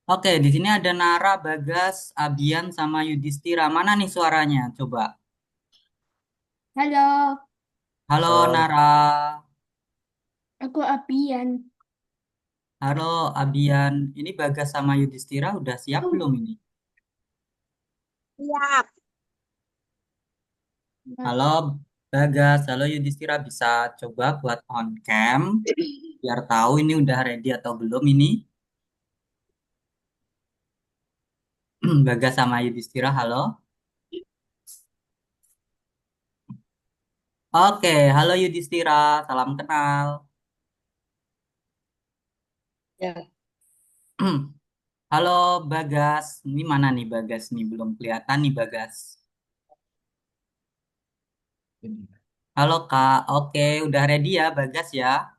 Oke, di sini ada Nara, Bagas, Abian, sama Yudhistira. Mana nih suaranya? Coba. Halo, Halo Nara. aku Apian. Halo Abian. Ini Bagas sama Yudhistira udah siap belum ini? Siap. Halo Bagas, halo Yudhistira. Bisa coba buat on cam biar tahu ini udah ready atau belum ini. Bagas sama Yudhistira, halo. Oke, halo Yudhistira. Salam kenal. Ya. Halo Bagas. Ini mana nih Bagas nih? Belum kelihatan nih Bagas. Halo Kak, oke udah ready ya Bagas ya?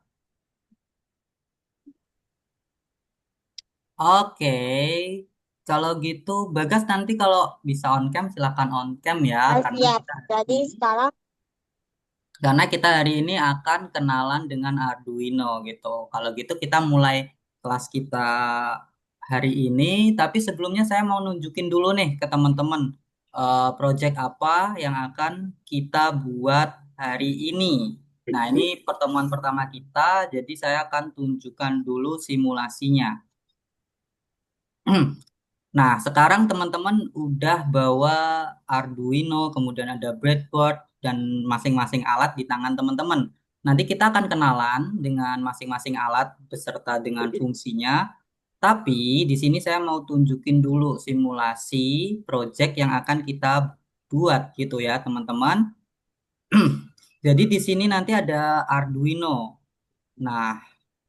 Oke, kalau gitu Bagas nanti kalau bisa on cam silakan on cam ya, karena Siap. kita hari Jadi ini, sekarang akan kenalan dengan Arduino gitu. Kalau gitu kita mulai kelas kita hari ini, tapi sebelumnya saya mau nunjukin dulu nih ke teman-teman project apa yang akan kita buat hari ini. Nah, ini pertemuan pertama kita, jadi saya akan tunjukkan dulu simulasinya. Nah, sekarang teman-teman udah bawa Arduino, kemudian ada breadboard, dan masing-masing alat di tangan teman-teman. Nanti kita akan kenalan dengan masing-masing alat beserta dengan fungsinya. Tapi di sini saya mau tunjukin dulu simulasi project yang akan kita buat gitu ya, teman-teman. Jadi di sini nanti ada Arduino. Nah,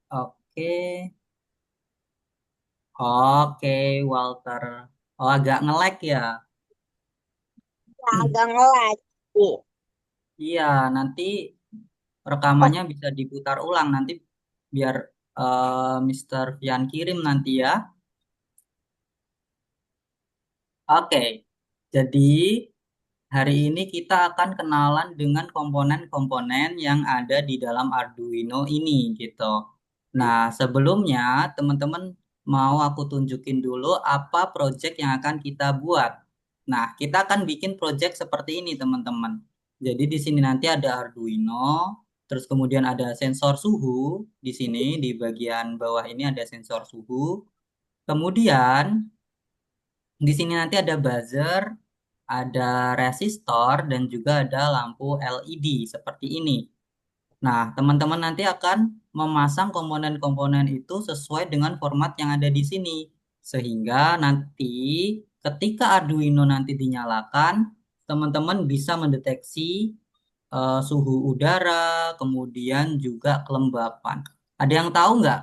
oke. Oke, Walter. Oh, agak nge-lag ya. agak ngelag. Iya, nanti rekamannya bisa diputar ulang nanti biar Mr. Fian kirim nanti ya. Oke, jadi hari ini kita akan kenalan dengan komponen-komponen yang ada di dalam Arduino ini gitu. Nah, sebelumnya teman-teman mau aku tunjukin dulu apa project yang akan kita buat. Nah, kita akan bikin project seperti ini teman-teman. Jadi di sini nanti ada Arduino, terus kemudian ada sensor suhu di sini di bagian bawah ini ada sensor suhu. Kemudian di sini nanti ada buzzer, ada resistor, dan juga ada lampu LED seperti ini. Nah, teman-teman nanti akan memasang komponen-komponen itu sesuai dengan format yang ada di sini. Sehingga nanti ketika Arduino nanti dinyalakan, teman-teman bisa mendeteksi suhu udara, kemudian juga kelembapan. Ada yang tahu nggak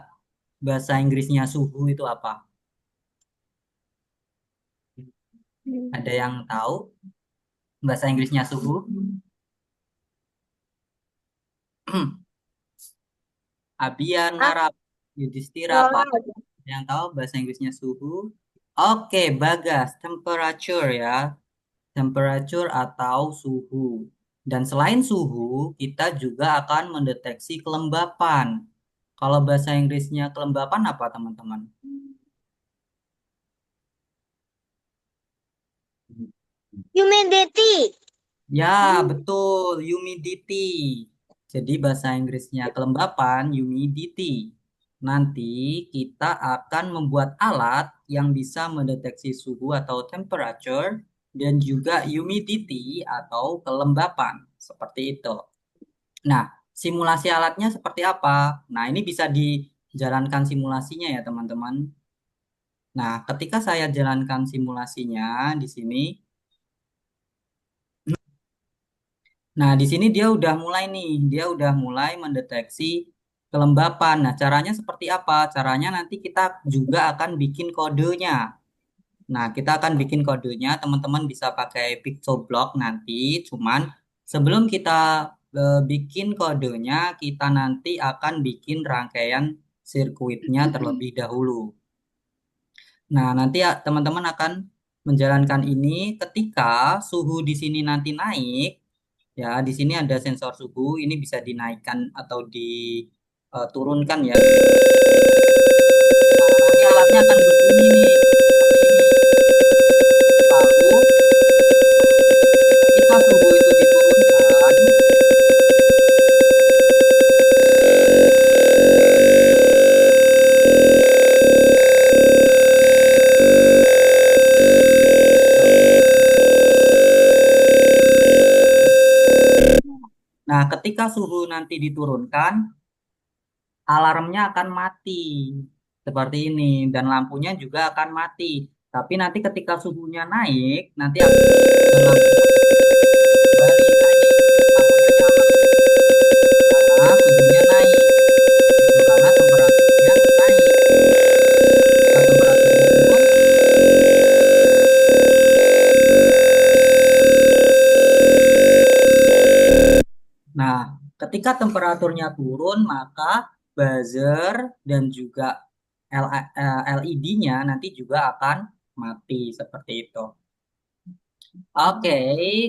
bahasa Inggrisnya suhu itu apa? Ada yang tahu bahasa Inggrisnya suhu? Abian, Ah, Narap, Yudhistira, Pak. ngelag. Yang tahu bahasa Inggrisnya suhu? Oke, Bagas, temperature ya. Temperature atau suhu. Dan selain suhu, kita juga akan mendeteksi kelembapan. Kalau bahasa Inggrisnya kelembapan apa, teman-teman? Humidity. Ya, betul, humidity. Jadi bahasa Inggrisnya kelembapan, humidity. Nanti kita akan membuat alat yang bisa mendeteksi suhu atau temperature dan juga humidity atau kelembapan. Seperti itu. Nah, simulasi alatnya seperti apa? Nah, ini bisa dijalankan simulasinya ya, teman-teman. Nah, ketika saya jalankan simulasinya di sini, nah, di sini dia udah mulai nih, dia udah mulai mendeteksi kelembapan. Nah, caranya seperti apa? Caranya nanti kita juga akan bikin kodenya. Nah, kita akan bikin kodenya, teman-teman bisa pakai Pictoblock nanti. Cuman sebelum kita bikin kodenya, kita nanti akan bikin rangkaian sirkuitnya terlebih dahulu. Nah, nanti ya teman-teman akan menjalankan ini ketika suhu di sini nanti naik. Ya, di sini ada sensor suhu, ini bisa dinaikkan atau diturunkan ya. alarmnya akan berbunyi nih seperti ini. Lalu ketika suhu itu diturunkan, nah ketika suhu nanti diturunkan, alarmnya akan mati seperti ini dan lampunya juga akan mati. Tapi nanti ketika suhunya naik, nanti dan lampunya kembali. Nah ini lampunya nyala karena suhunya naik, gitu. Karena temperaturnya naik. Ketika temperaturnya turun, nah ketika temperaturnya turun maka buzzer dan juga LED-nya nanti juga akan mati seperti itu. Oke,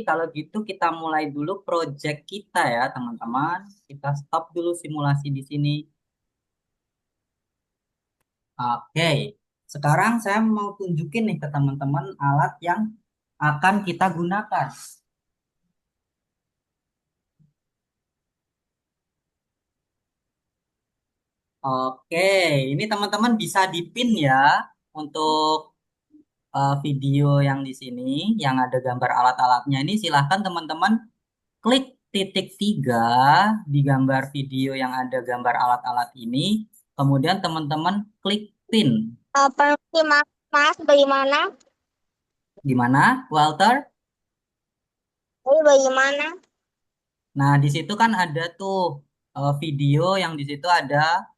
kalau gitu kita mulai dulu project kita ya, teman-teman. Kita stop dulu simulasi di sini. Oke, sekarang saya mau tunjukin nih ke teman-teman alat yang akan kita gunakan. Oke, ini teman-teman bisa dipin ya untuk video yang di sini, yang ada gambar alat-alatnya ini. Silahkan teman-teman klik titik 3 di gambar video yang ada gambar alat-alat ini. Kemudian teman-teman klik pin. Permisi mas, mas bagaimana? Gimana, Walter? Ini bagaimana? Nah, di situ kan ada tuh video yang di situ ada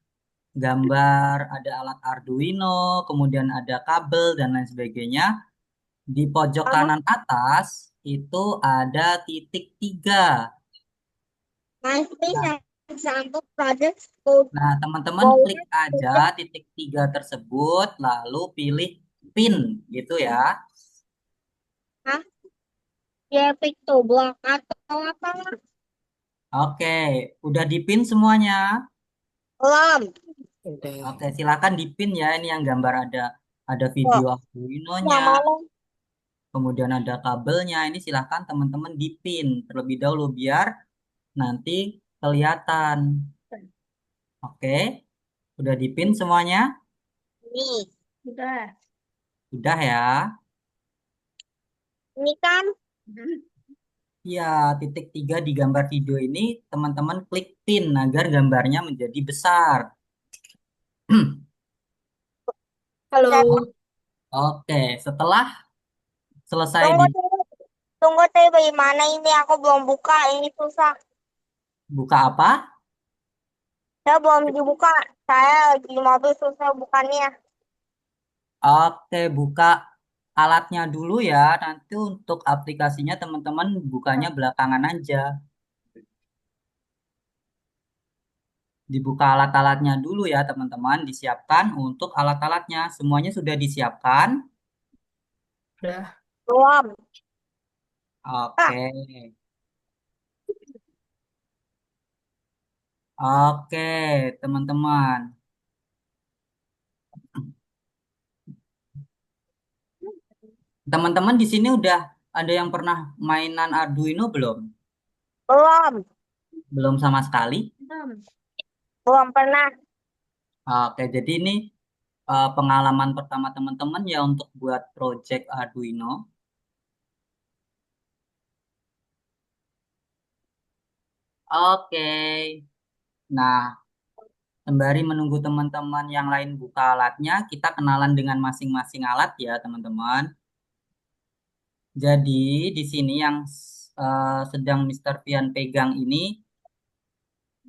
gambar, ada alat Arduino, kemudian ada kabel dan lain sebagainya. Di pojok Oh, kanan atas itu ada titik 3. mas Nah, bisa sampai pada school nah, teman-teman klik boleh aja titik 3 tersebut, lalu pilih pin gitu ya. ah dia pictoblok atau apa? Oke, udah dipin semuanya. Belum. Oke, silakan dipin ya. Ini yang gambar ada Oh, video Arduino-nya, yang mana? kemudian ada kabelnya. Ini silakan teman-teman dipin terlebih dahulu biar nanti kelihatan. Oke, udah dipin semuanya? Ini. Sudah. Udah ya. Ini kan? Ya, titik 3 di gambar video ini teman-teman klik pin agar gambarnya menjadi besar. Halo. Oke, setelah selesai Tunggu, tunggu, tunggu, teh bagaimana ini? Aku belum buka, ini susah. dibuka apa? Saya belum dibuka. Saya lagi di mobil susah bukannya. Oke, buka alatnya dulu ya. Nanti untuk aplikasinya teman-teman bukanya belakangan aja. Dibuka alat-alatnya dulu ya teman-teman. Disiapkan untuk alat-alatnya. Semuanya sudah disiapkan. Udah. Belum. Ah, Oke. Oke, teman-teman. Teman-teman di sini udah ada yang pernah mainan Arduino belum? belum. Belum sama sekali. Belum. Belum pernah. Oke, jadi ini pengalaman pertama teman-teman ya untuk buat project Arduino. Oke. Nah, sembari menunggu teman-teman yang lain buka alatnya, kita kenalan dengan masing-masing alat ya, teman-teman. Jadi, di sini yang sedang Mister Pian pegang ini,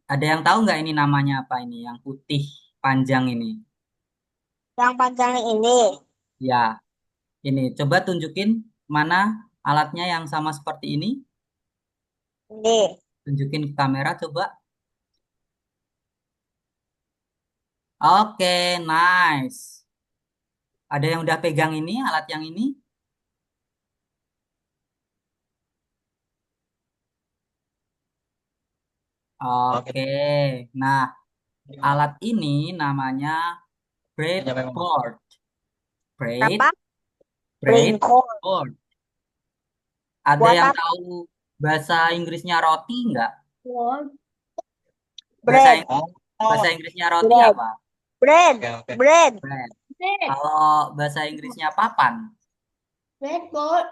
ada yang tahu nggak ini namanya apa ini? Yang putih panjang ini. Yang panjang ini. Ya, ini. Coba tunjukin mana alatnya yang sama seperti ini. Ini. Tunjukin ke kamera, coba. Oke, nice. Ada yang udah pegang ini, alat yang ini? Oke. Nah, alat ini namanya breadboard. Bread, Apa? bread, Bringkol. board. Ada Buat yang apa? tahu bahasa Inggrisnya roti nggak? Bahasa Bread. bahasa Inggrisnya roti Bread. apa? Bread. Oke, oke. Bread. Bread. Bread. Kalau bahasa Inggrisnya papan, Breadboard.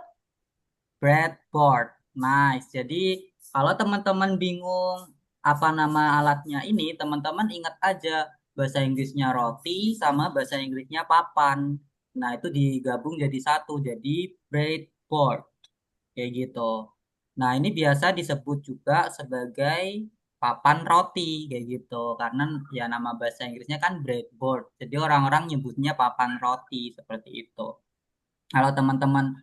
breadboard. Nice. Jadi kalau teman-teman bingung apa nama alatnya ini, teman-teman ingat aja bahasa Inggrisnya roti sama bahasa Inggrisnya papan. Nah, itu digabung jadi satu, jadi breadboard. Kayak gitu. Nah, ini biasa disebut juga sebagai papan roti kayak gitu. Karena ya nama bahasa Inggrisnya kan breadboard. Jadi orang-orang nyebutnya papan roti seperti itu. Kalau teman-teman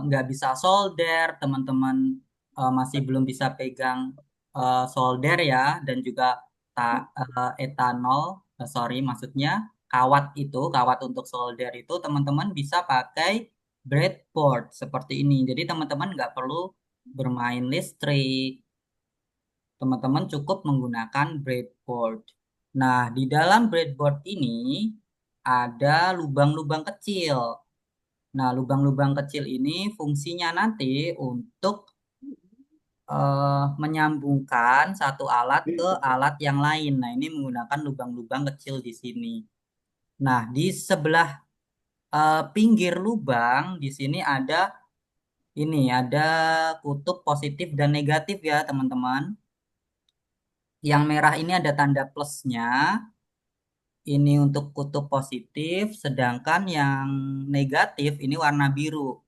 nggak bisa solder, teman-teman masih belum bisa pegang solder ya, dan juga etanol, sorry, maksudnya kawat itu, kawat untuk solder itu, teman-teman bisa pakai breadboard seperti ini. Jadi teman-teman nggak perlu bermain listrik, teman-teman cukup menggunakan breadboard. Nah, di dalam breadboard ini ada lubang-lubang kecil. Nah, lubang-lubang kecil ini fungsinya nanti untuk menyambungkan satu alat ke alat yang lain. Nah, ini menggunakan lubang-lubang kecil di sini. Nah, di sebelah pinggir lubang di sini ada kutub positif dan negatif ya, teman-teman. Yang merah ini ada tanda plusnya. Ini untuk kutub positif, sedangkan yang negatif ini warna biru.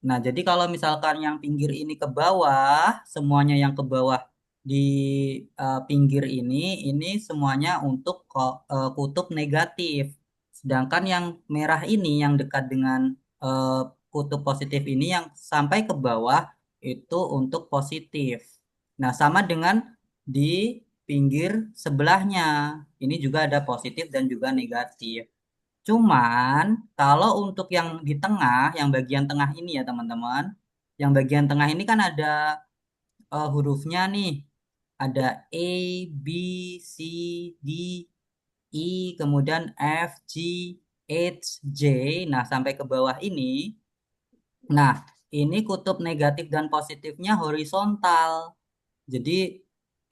Nah, jadi kalau misalkan yang pinggir ini ke bawah, semuanya yang ke bawah di pinggir ini semuanya untuk kutub negatif. Sedangkan yang merah ini, yang dekat dengan eh, kutub positif ini, yang sampai ke bawah itu untuk positif. Nah, sama dengan di pinggir sebelahnya. Ini juga ada positif dan juga negatif. Cuman kalau untuk yang di tengah, yang bagian tengah ini ya teman-teman, yang bagian tengah ini kan ada hurufnya nih, ada A, B, C, D, E, kemudian F, G, H, J. Nah, sampai ke bawah ini. Nah, ini kutub negatif dan positifnya horizontal. Jadi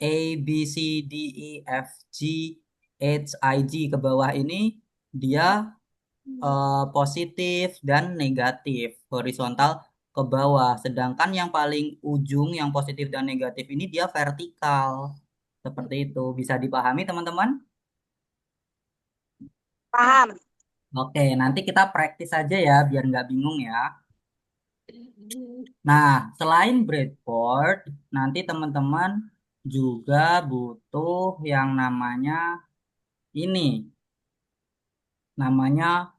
A, B, C, D, E, F, G, H, I, J ke bawah ini dia positif dan negatif horizontal ke bawah. Sedangkan yang paling ujung yang positif dan negatif ini dia vertikal. Seperti itu. Bisa dipahami teman-teman? Paham. Oke, nanti kita praktis aja ya biar nggak bingung ya. Nah, selain breadboard, nanti teman-teman juga butuh yang namanya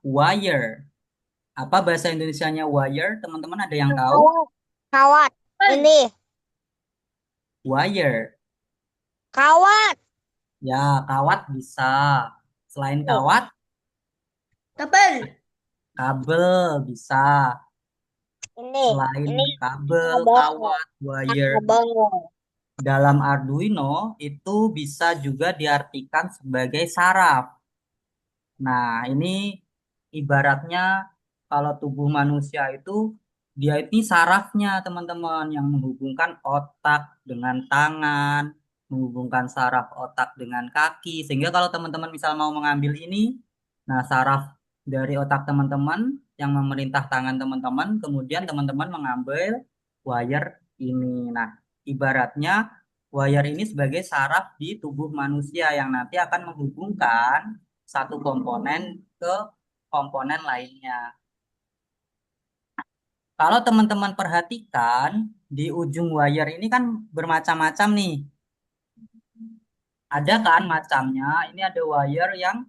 wire. Apa bahasa Indonesianya wire? Teman-teman ada yang tahu? Kawat. Kawat. Ini. Wire. Kawat. Ya, kawat bisa. Selain kawat, Kabel. kabel bisa. Ini. Selain Ini kabel, kabel. kawat, wire. Kabel. Dalam Arduino itu bisa juga diartikan sebagai saraf. Nah, ini ibaratnya kalau tubuh manusia itu dia ini sarafnya teman-teman yang menghubungkan otak dengan tangan, menghubungkan saraf otak dengan kaki. Sehingga kalau teman-teman misal mau mengambil ini, nah saraf dari otak teman-teman yang memerintah tangan teman-teman, kemudian teman-teman mengambil wire ini. Nah, ibaratnya wire ini sebagai saraf di tubuh manusia yang nanti akan menghubungkan satu komponen ke komponen lainnya. Kalau teman-teman perhatikan, di ujung wire ini kan bermacam-macam nih. Ada kan macamnya, ini ada wire yang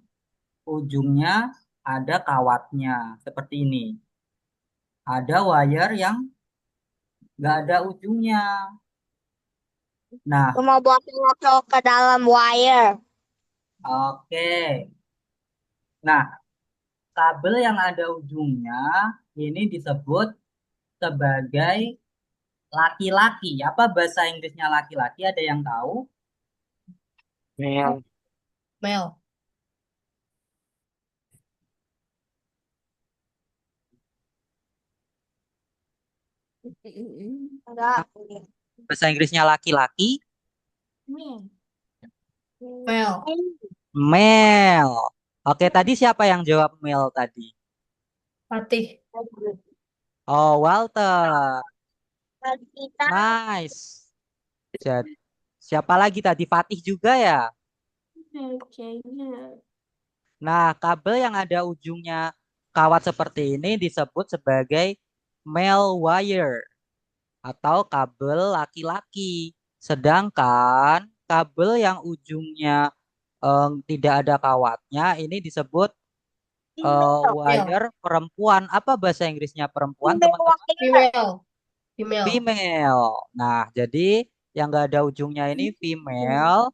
ujungnya ada kawatnya, seperti ini. Ada wire yang nggak ada ujungnya. Nah, Cuma buat cocok ke dalam wire. oke. Nah, kabel yang ada ujungnya ini disebut sebagai laki-laki. Apa bahasa Inggrisnya laki-laki? Ada yang tahu? Mel. Mel. Enggak. Bahasa Inggrisnya laki-laki, Mel. male. Oke, tadi siapa yang jawab male tadi? Fatih. Oh, Walter. Kita Nice. Jadi, siapa lagi tadi? Fatih juga ya? Kayaknya. Nah, kabel yang ada ujungnya kawat seperti ini disebut sebagai male wire atau kabel laki-laki. Sedangkan kabel yang ujungnya tidak ada kawatnya ini disebut email. Mel. wire perempuan. Apa bahasa Inggrisnya perempuan, Email teman-teman? wakilnya. Female. Female. Female. Nah, jadi yang nggak ada ujungnya ini female,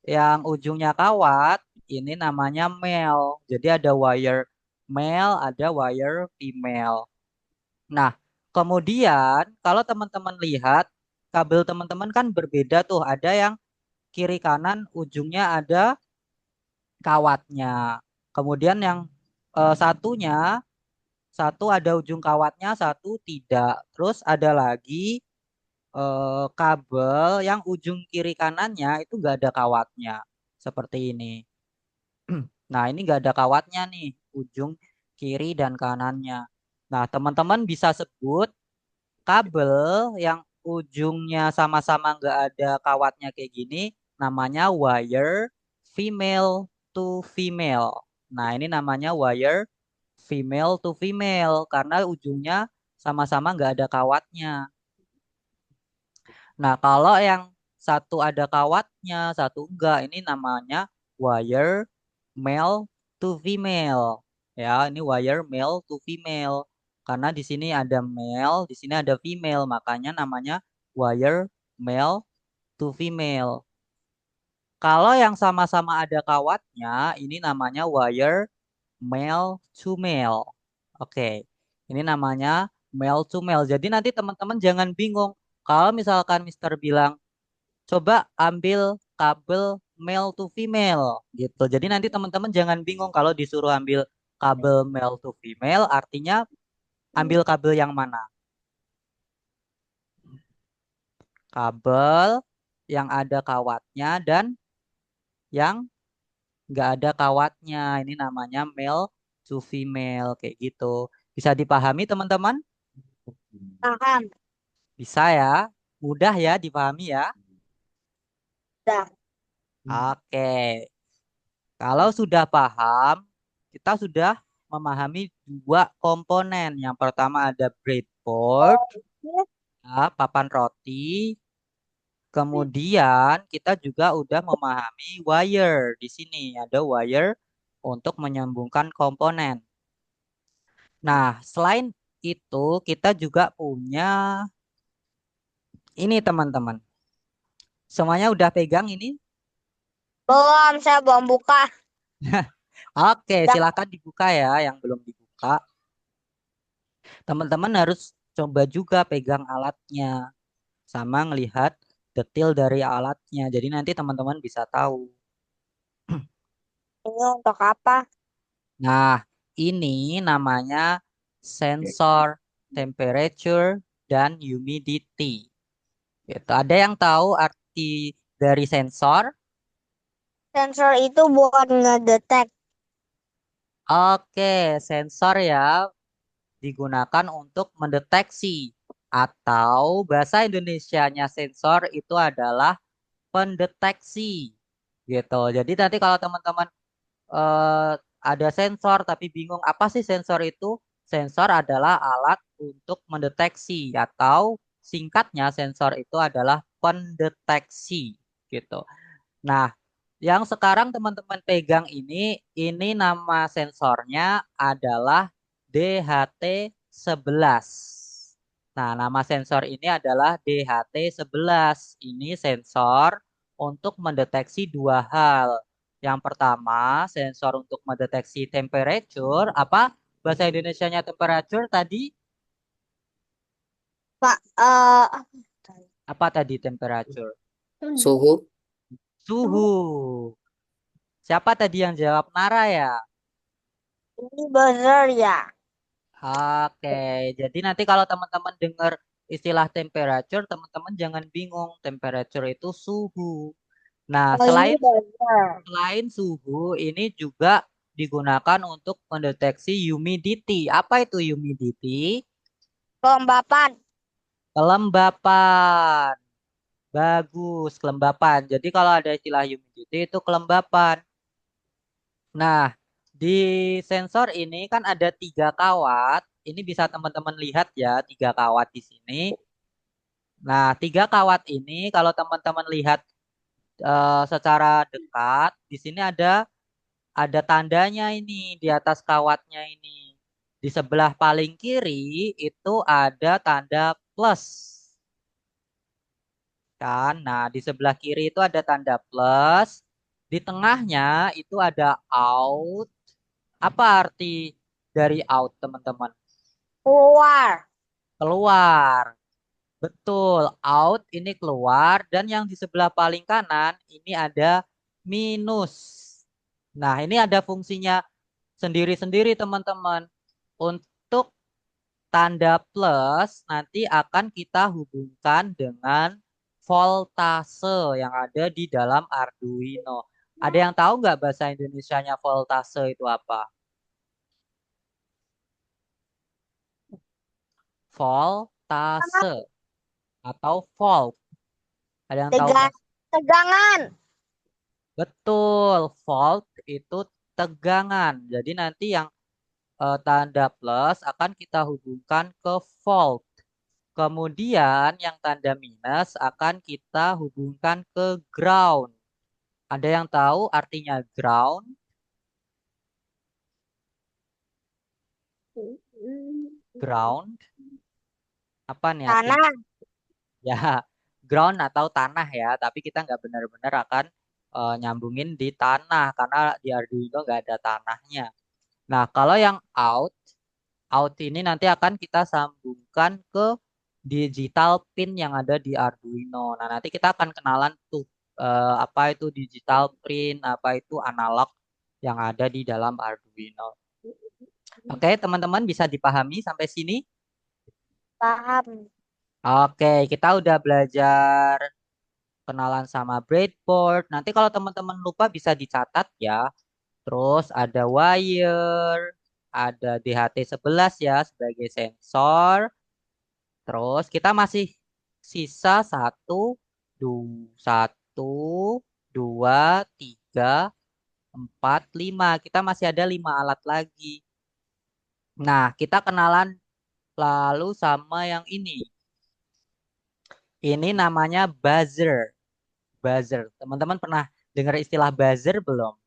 yang ujungnya kawat ini namanya male. Jadi ada wire male, ada wire female. Nah, kemudian kalau teman-teman lihat kabel teman-teman kan berbeda tuh. Ada yang kiri kanan ujungnya ada kawatnya. Kemudian yang satunya satu ada ujung kawatnya, satu tidak. Terus ada lagi kabel yang ujung kiri kanannya itu nggak ada kawatnya. Seperti ini. Nah, ini nggak ada kawatnya nih, ujung kiri dan kanannya. Nah, teman-teman bisa sebut kabel yang ujungnya sama-sama nggak ada kawatnya kayak gini, namanya wire female to female. Nah, ini namanya wire female to female karena ujungnya sama-sama nggak ada kawatnya. Nah, kalau yang satu ada kawatnya, satu enggak, ini namanya wire male to female. Ya, ini wire male to female. Karena di sini ada male, di sini ada female, makanya namanya wire male to female. Kalau yang sama-sama ada kawatnya, ini namanya wire male to male. Oke, ini namanya male to male. Jadi nanti teman-teman jangan bingung. Kalau misalkan Mister bilang coba ambil kabel male to female gitu. Jadi nanti teman-teman jangan bingung kalau disuruh ambil kabel male to female, artinya ambil kabel yang mana? Kabel yang ada kawatnya dan yang nggak ada kawatnya. Ini namanya male to female kayak gitu. Bisa dipahami teman-teman? Paham. Bisa ya? Mudah ya dipahami ya? Dah. Oke. Kalau sudah paham, kita sudah memahami dua komponen. Yang pertama ada breadboard, ya, papan roti. Kemudian kita juga udah memahami wire. Di sini ada wire untuk menyambungkan komponen. Nah, selain itu kita juga punya ini teman-teman. Semuanya udah pegang ini? Belum, saya belum buka. Oke, Dah. silakan dibuka ya yang belum dibuka. Teman-teman harus coba juga pegang alatnya sama ngelihat detail dari alatnya. Jadi nanti teman-teman bisa tahu. Ini untuk apa? Nah, ini namanya sensor temperature dan humidity. Gitu. Ada yang tahu arti dari sensor? Sensor itu buat ngedetek. Oke, sensor ya digunakan untuk mendeteksi atau bahasa Indonesianya sensor itu adalah pendeteksi gitu. Jadi nanti kalau teman-teman eh, ada sensor tapi bingung apa sih sensor itu? Sensor adalah alat untuk mendeteksi atau singkatnya sensor itu adalah pendeteksi gitu. Nah, yang sekarang teman-teman pegang ini nama sensornya adalah DHT11. Nah, nama sensor ini adalah DHT11. Ini sensor untuk mendeteksi dua hal. Yang pertama, sensor untuk mendeteksi temperature. Apa bahasa Indonesianya temperature tadi? Pak, Apa tadi temperature? Suhu. Suhu. Siapa tadi yang jawab? Nara ya? ini buzzer ya. Oke, jadi nanti kalau teman-teman dengar istilah temperature, teman-teman jangan bingung. Temperature itu suhu. Nah, Oh, ini buzzer. selain suhu, ini juga digunakan untuk mendeteksi humidity. Apa itu humidity? Kelembapan. Kelembapan. Bagus, kelembapan. Jadi kalau ada istilah humidity itu kelembapan. Nah, di sensor ini kan ada 3 kawat. Ini bisa teman-teman lihat ya, 3 kawat di sini. Nah, 3 kawat ini kalau teman-teman lihat secara dekat, di sini ada tandanya ini di atas kawatnya ini. Di sebelah paling kiri itu ada tanda plus. Kan? Nah, di sebelah kiri itu ada tanda plus. Di tengahnya itu ada out. Apa arti dari out, teman-teman? Keluar. Keluar. Betul, out ini keluar dan yang di sebelah paling kanan ini ada minus. Nah, ini ada fungsinya sendiri-sendiri, teman-teman. Untuk tanda plus nanti akan kita hubungkan dengan voltase yang ada di dalam Arduino. Ada yang tahu nggak bahasa Indonesianya voltase itu apa? Voltase atau volt. Ada yang tahu Tegang. bahasa? Tegangan. Betul, volt itu tegangan. Jadi nanti yang tanda plus akan kita hubungkan ke volt. Kemudian yang tanda minus akan kita hubungkan ke ground. Ada yang tahu artinya ground? Ground apa nih artinya? Tanah. Ya, ground atau tanah ya. Tapi kita nggak benar-benar akan nyambungin di tanah karena di Arduino nggak ada tanahnya. Nah, kalau yang out, out ini nanti akan kita sambungkan ke digital pin yang ada di Arduino. Nah, nanti kita akan kenalan tuh apa itu digital pin, apa itu analog yang ada di dalam Arduino. Oke, teman-teman bisa dipahami sampai sini? Paham. Oke, kita udah belajar kenalan sama breadboard. Nanti kalau teman-teman lupa bisa dicatat ya. Terus ada wire, ada DHT11 ya sebagai sensor. Terus kita masih sisa satu, dua, tiga, empat, lima. Kita masih ada 5 alat lagi. Nah, kita kenalan lalu sama yang ini. Ini namanya buzzer. Buzzer. Teman-teman pernah dengar istilah buzzer belum?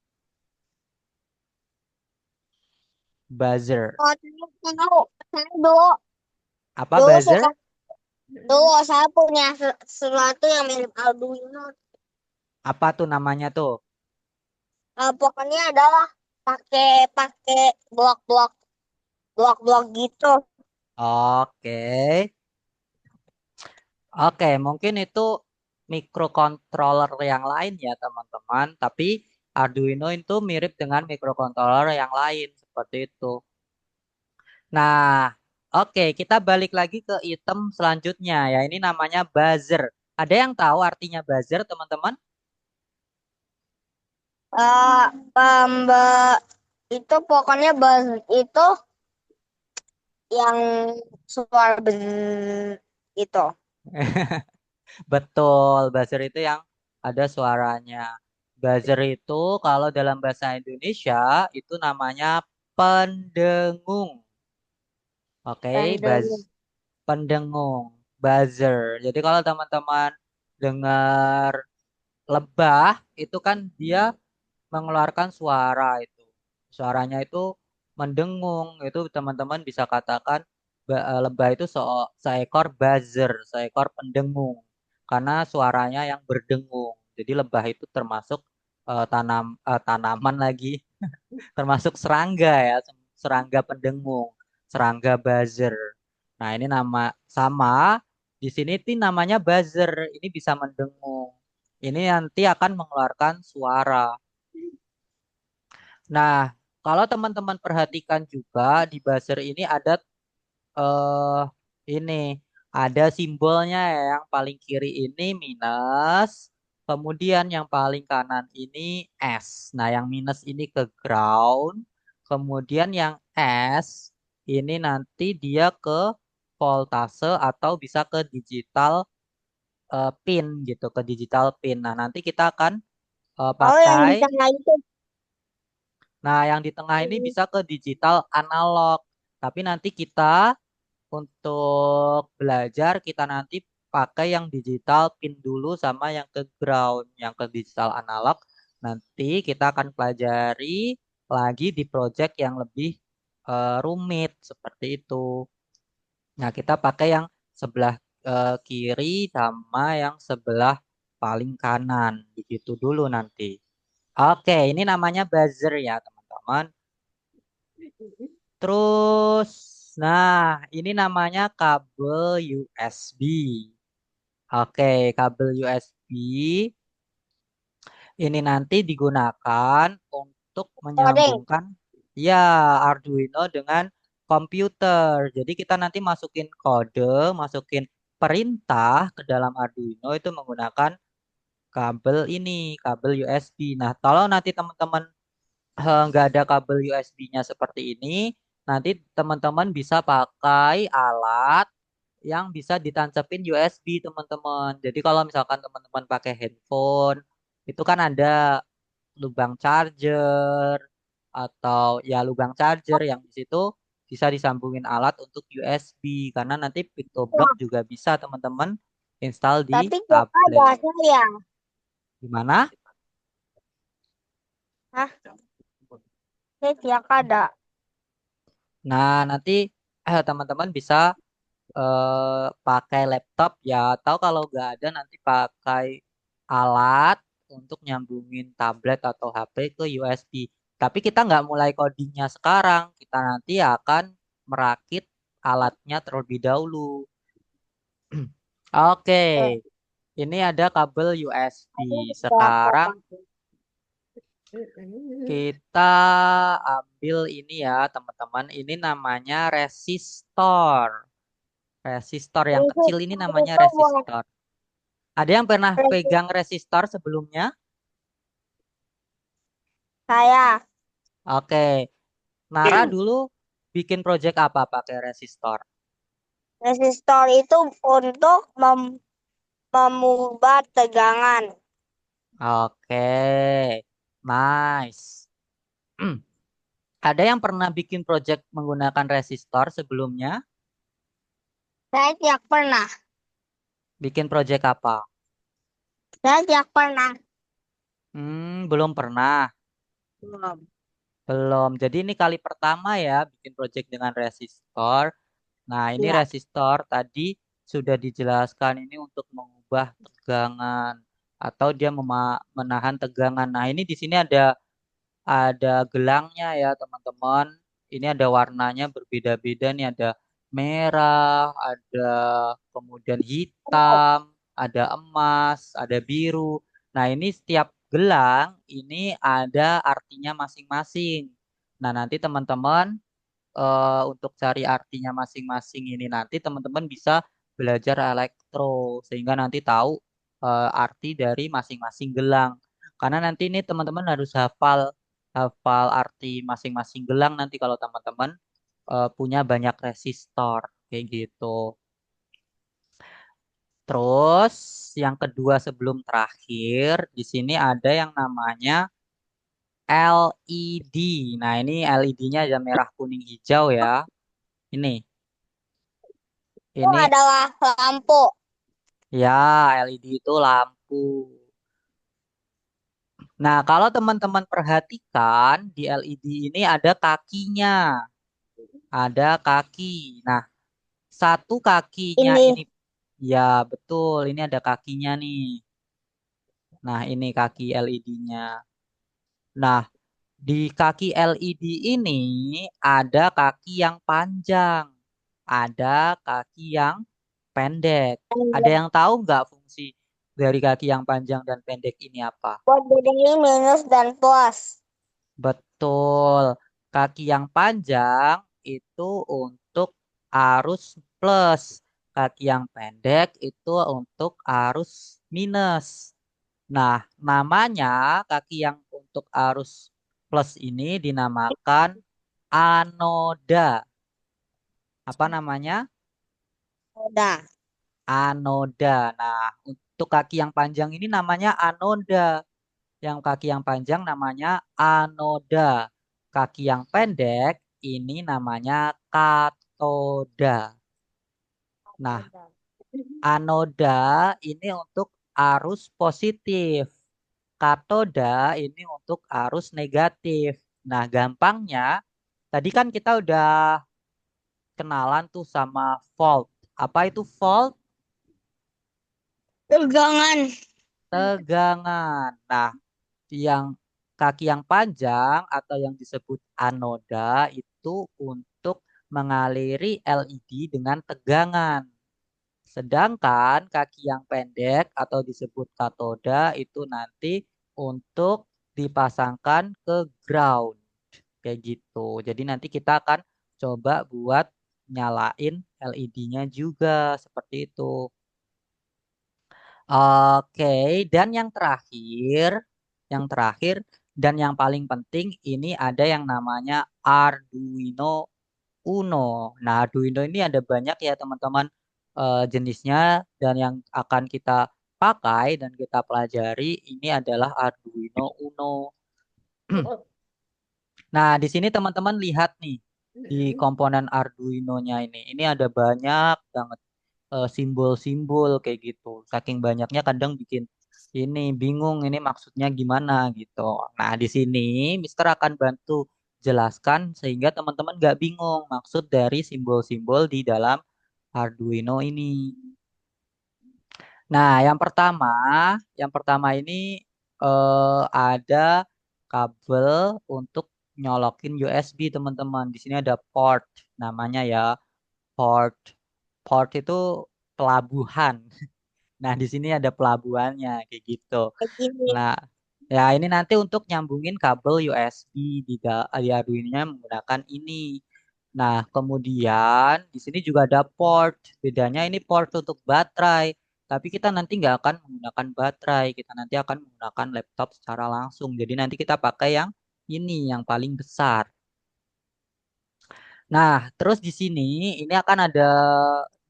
Buzzer. Oh, saya tahu. Saya dulu, Apa dulu suka. buzzer? Dulu saya punya sesuatu yang mirip Arduino. Apa tuh namanya tuh? Pokoknya adalah pakai pakai blok-blok blok-blok gitu. Oke. Oke, mungkin itu microcontroller yang lain ya, teman-teman. Tapi Arduino itu mirip dengan microcontroller yang lain seperti itu. Nah, oke, kita balik lagi ke item selanjutnya ya. Ini namanya buzzer. Ada yang tahu artinya buzzer, teman-teman? Eh, pembe itu pokoknya buzz itu yang suara buzz itu. Betul, buzzer itu yang ada suaranya. Buzzer itu kalau dalam bahasa Indonesia itu namanya pendengung. Oke, Tandanya. pendengung, buzzer. Jadi kalau teman-teman dengar lebah itu kan dia mengeluarkan suara itu. Suaranya itu mendengung. Itu teman-teman bisa katakan lebah itu seekor buzzer, seekor pendengung. Karena suaranya yang berdengung. Jadi lebah itu termasuk tanaman lagi, termasuk serangga ya, serangga pendengung, serangga buzzer. Nah, ini nama sama di sini tuh namanya buzzer. Ini bisa mendengung. Ini nanti akan mengeluarkan suara. Nah, kalau teman-teman perhatikan juga di buzzer ini ada eh ini Ada simbolnya ya, yang paling kiri ini minus, kemudian yang paling kanan ini S. Nah, yang minus ini ke ground, kemudian yang S ini nanti dia ke voltase atau bisa ke digital pin gitu, ke digital pin. Nah, nanti kita akan Oh, yang pakai. di tengah itu. Nah, yang di tengah ini Hmm. bisa ke digital analog. Tapi nanti kita untuk belajar kita nanti pakai yang digital pin dulu sama yang ke ground, yang ke digital analog. Nanti kita akan pelajari lagi di project yang lebih rumit seperti itu. Nah, kita pakai yang sebelah kiri sama yang sebelah paling kanan. Begitu dulu nanti. Oke, ini namanya buzzer ya, teman-teman. Terus, nah, ini namanya kabel USB. Oke, kabel USB ini nanti digunakan untuk Coding. menyambungkan ya Arduino dengan komputer. Jadi kita nanti masukin kode, masukin perintah ke dalam Arduino itu menggunakan kabel ini, kabel USB. Nah, kalau nanti teman-teman nggak ada kabel USB-nya seperti ini, nanti teman-teman bisa pakai alat yang bisa ditancepin USB, teman-teman. Jadi kalau misalkan teman-teman pakai handphone, itu kan ada lubang charger atau ya lubang charger yang di situ bisa disambungin alat untuk USB karena nanti Pictoblok Wah, juga bisa teman-teman install di tapi tiap ada tablet. saya. Gimana? Hah? Saya tiap ada. Nah, nanti teman-teman bisa pakai laptop ya atau kalau nggak ada nanti pakai alat untuk nyambungin tablet atau HP ke USB. Tapi kita nggak mulai codingnya sekarang, kita nanti akan merakit alatnya terlebih dahulu. Oke, Eh, ini ada kabel USB. Aku juga Sekarang pakai. kita ambil ini ya teman-teman, ini namanya resistor. Resistor yang kecil ini Resistor namanya itu buat resistor. Ada yang pernah resistor pegang resistor sebelumnya? saya. Oke. Nara dulu bikin project apa pakai resistor? Resistor itu untuk mengubah tegangan. Oke. Nice. Ada yang pernah bikin project menggunakan resistor sebelumnya? Saya tidak pernah. Bikin project apa? Saya tidak pernah. Belum pernah. Belum. Belum. Jadi ini kali pertama ya bikin project dengan resistor. Nah, ini Ya. resistor tadi sudah dijelaskan ini untuk mengubah tegangan atau dia menahan tegangan. Nah, ini di sini ada gelangnya ya, teman-teman. Ini ada warnanya berbeda-beda nih, ada merah, ada kemudian hitam, ada emas, ada biru. Nah, ini setiap gelang ini ada artinya masing-masing. Nah, nanti teman-teman untuk cari artinya masing-masing ini nanti teman-teman bisa belajar elektro sehingga nanti tahu arti dari masing-masing gelang. Karena nanti ini teman-teman harus hafal hafal arti masing-masing gelang nanti kalau teman-teman punya banyak resistor kayak gitu. Terus yang kedua sebelum terakhir di sini ada yang namanya LED. Nah, ini LED-nya ada merah, kuning, hijau ya. Ini Itu ini adalah lampu. ya, LED itu lampu. Nah, kalau teman-teman perhatikan di LED ini ada kakinya, ada kaki. Nah, satu kakinya Ini. ini ya betul, ini ada kakinya nih. Nah, ini kaki LED-nya. Nah, di kaki LED ini ada kaki yang panjang, ada kaki yang pendek. Ada yang tahu nggak fungsi dari kaki yang panjang dan pendek ini apa? Buat bedain minus dan plus. Betul. Kaki yang panjang itu untuk arus plus. kaki yang pendek itu untuk arus minus. Nah, namanya kaki yang untuk arus plus ini dinamakan anoda. Apa namanya? Udah. Anoda. Nah, untuk kaki yang panjang ini namanya anoda. Yang kaki yang panjang namanya anoda. Kaki yang pendek ini namanya katoda. Nah, anoda ini untuk arus positif. Katoda ini untuk arus negatif. Nah, gampangnya, tadi kan kita udah kenalan tuh sama volt. Apa itu volt? Tegangan. Tegangan. Nah, yang kaki yang panjang atau yang disebut anoda itu untuk mengaliri LED dengan tegangan. Sedangkan kaki yang pendek atau disebut katoda itu nanti untuk dipasangkan ke ground. Kayak gitu. Jadi nanti kita akan coba buat nyalain LED-nya juga seperti itu. Oke, dan yang terakhir dan yang paling penting ini ada yang namanya Arduino Uno. Nah, Arduino ini ada banyak ya teman-teman jenisnya dan yang akan kita pakai dan kita pelajari ini adalah Arduino Uno. Nah, di sini teman-teman lihat nih di komponen Arduino-nya ini. Ini ada banyak banget simbol-simbol kayak gitu. Saking banyaknya kadang bikin ini bingung ini maksudnya gimana gitu. Nah, di sini Mister akan bantu jelaskan sehingga teman-teman nggak bingung maksud dari simbol-simbol di dalam Arduino ini. Nah, yang pertama ini ada kabel untuk nyolokin USB, teman-teman. Di sini ada port namanya ya, port. Port itu pelabuhan. Nah, di sini ada pelabuhannya kayak gitu. Begini. Nah, ya ini nanti untuk nyambungin kabel USB di Arduino-nya menggunakan ini. Nah, kemudian di sini juga ada port. Bedanya ini port untuk baterai. Tapi kita nanti nggak akan menggunakan baterai. Kita nanti akan menggunakan laptop secara langsung. Jadi nanti kita pakai yang ini, yang paling besar. Nah, terus di sini ini akan ada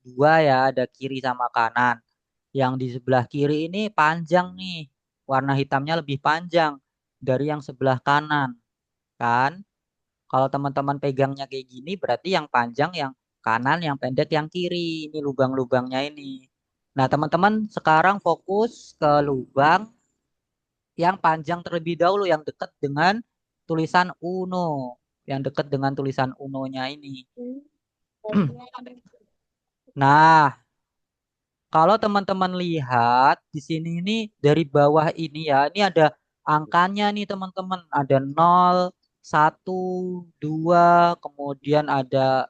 dua ya, ada kiri sama kanan. Yang di sebelah kiri ini panjang nih, warna hitamnya lebih panjang dari yang sebelah kanan, kan? Kalau teman-teman pegangnya kayak gini, berarti yang panjang yang kanan, yang pendek yang kiri. Ini lubang-lubangnya ini. Nah, teman-teman sekarang fokus ke lubang yang panjang terlebih dahulu, yang dekat dengan tulisan Uno, yang dekat dengan tulisan Uno-nya ini. Nah, kalau teman-teman lihat di sini ini dari bawah ini ya, ini ada angkanya nih teman-teman. Ada 0, 1, 2, kemudian ada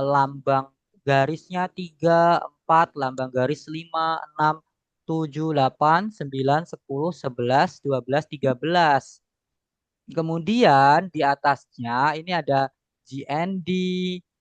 lambang garisnya 3, 4, lambang garis 5, 6, 7, 8, 9, 10, 11, 12, 13. Kemudian di atasnya ini ada GND,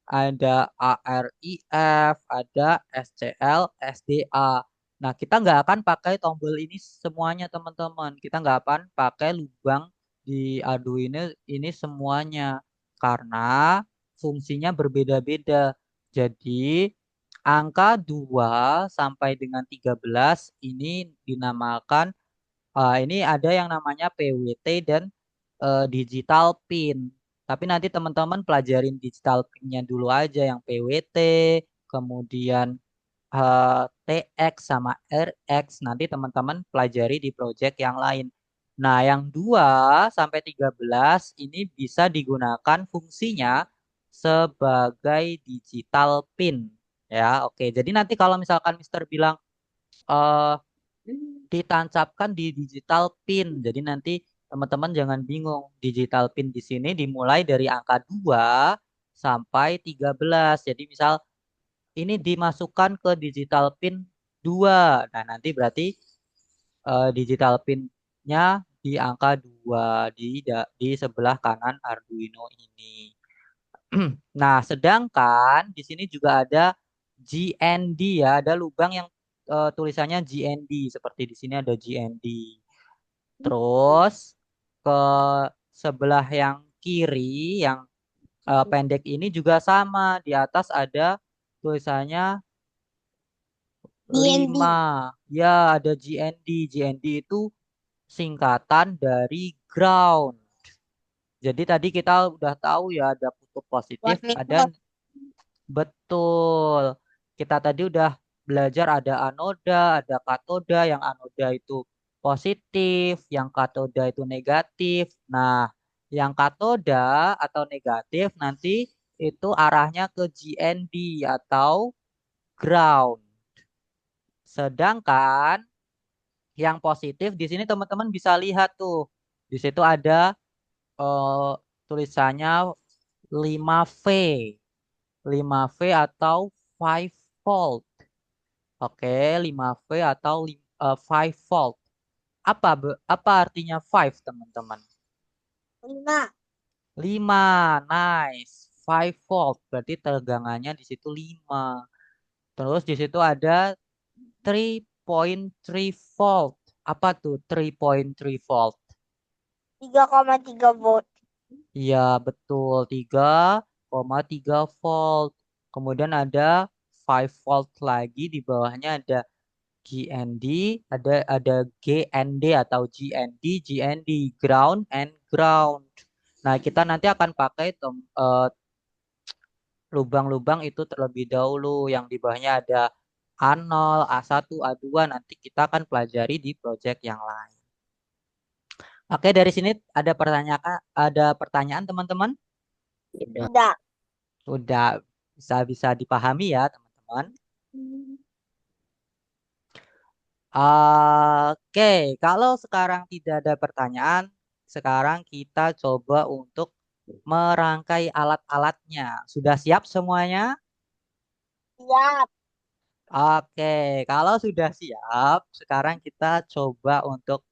ada ARIF, ada SCL, SDA. Nah, kita nggak akan pakai tombol ini semuanya, teman-teman. Kita nggak akan pakai lubang di Arduino ini semuanya. Karena fungsinya berbeda-beda. Jadi, angka 2 sampai dengan 13 ini dinamakan ini ada yang namanya PWT dan digital pin. Tapi nanti teman-teman pelajarin digital pinnya dulu aja yang PWT, kemudian TX sama RX. Nanti teman-teman pelajari di project yang lain. Nah, yang 2 sampai 13 ini bisa digunakan fungsinya sebagai digital pin. Ya, oke. Jadi nanti kalau misalkan Mister bilang eh ditancapkan di digital pin. Jadi nanti teman-teman jangan bingung. Digital pin di sini dimulai dari angka 2 sampai 13. Jadi misal ini dimasukkan ke digital pin 2. Nah, nanti berarti digital pinnya di angka 2 di sebelah kanan Arduino ini. Nah, sedangkan di sini juga ada GND ya, ada lubang yang tulisannya GND seperti di sini ada GND. Terus ke sebelah yang kiri yang pendek ini juga sama, di atas ada tulisannya DND. 5. Ya, ada GND. GND itu singkatan dari ground. Jadi tadi kita udah tahu ya ada kutub positif, ada Positif. betul. Kita tadi udah belajar ada anoda, ada katoda. Yang anoda itu positif, yang katoda itu negatif. Nah, yang katoda atau negatif nanti itu arahnya ke GND atau ground. Sedangkan yang positif di sini teman-teman bisa lihat tuh. Di situ ada eh, tulisannya 5V. 5V atau 5 volt. Oke, 5V atau 5 volt. Apa artinya 5, teman-teman? 5. 5, nice. 5 volt berarti tegangannya di situ 5. Terus di situ ada 3.3 volt. Apa tuh 3.3 volt? 3,3 volt. Iya, betul. 3,3 volt. Kemudian ada 5 volt lagi di bawahnya ada GND, ada GND atau GND, ground and ground. Nah, kita nanti akan pakai lubang-lubang itu terlebih dahulu. Yang di bawahnya ada A0, A1, A2. Nanti kita akan pelajari di project yang lain. Oke, dari sini ada pertanyaan teman-teman? Tidak. Udah bisa dipahami ya, teman-teman. Oke, kalau sekarang tidak ada pertanyaan, sekarang kita coba untuk merangkai alat-alatnya. Sudah siap semuanya? Siap. Oke, kalau sudah siap, sekarang kita coba untuk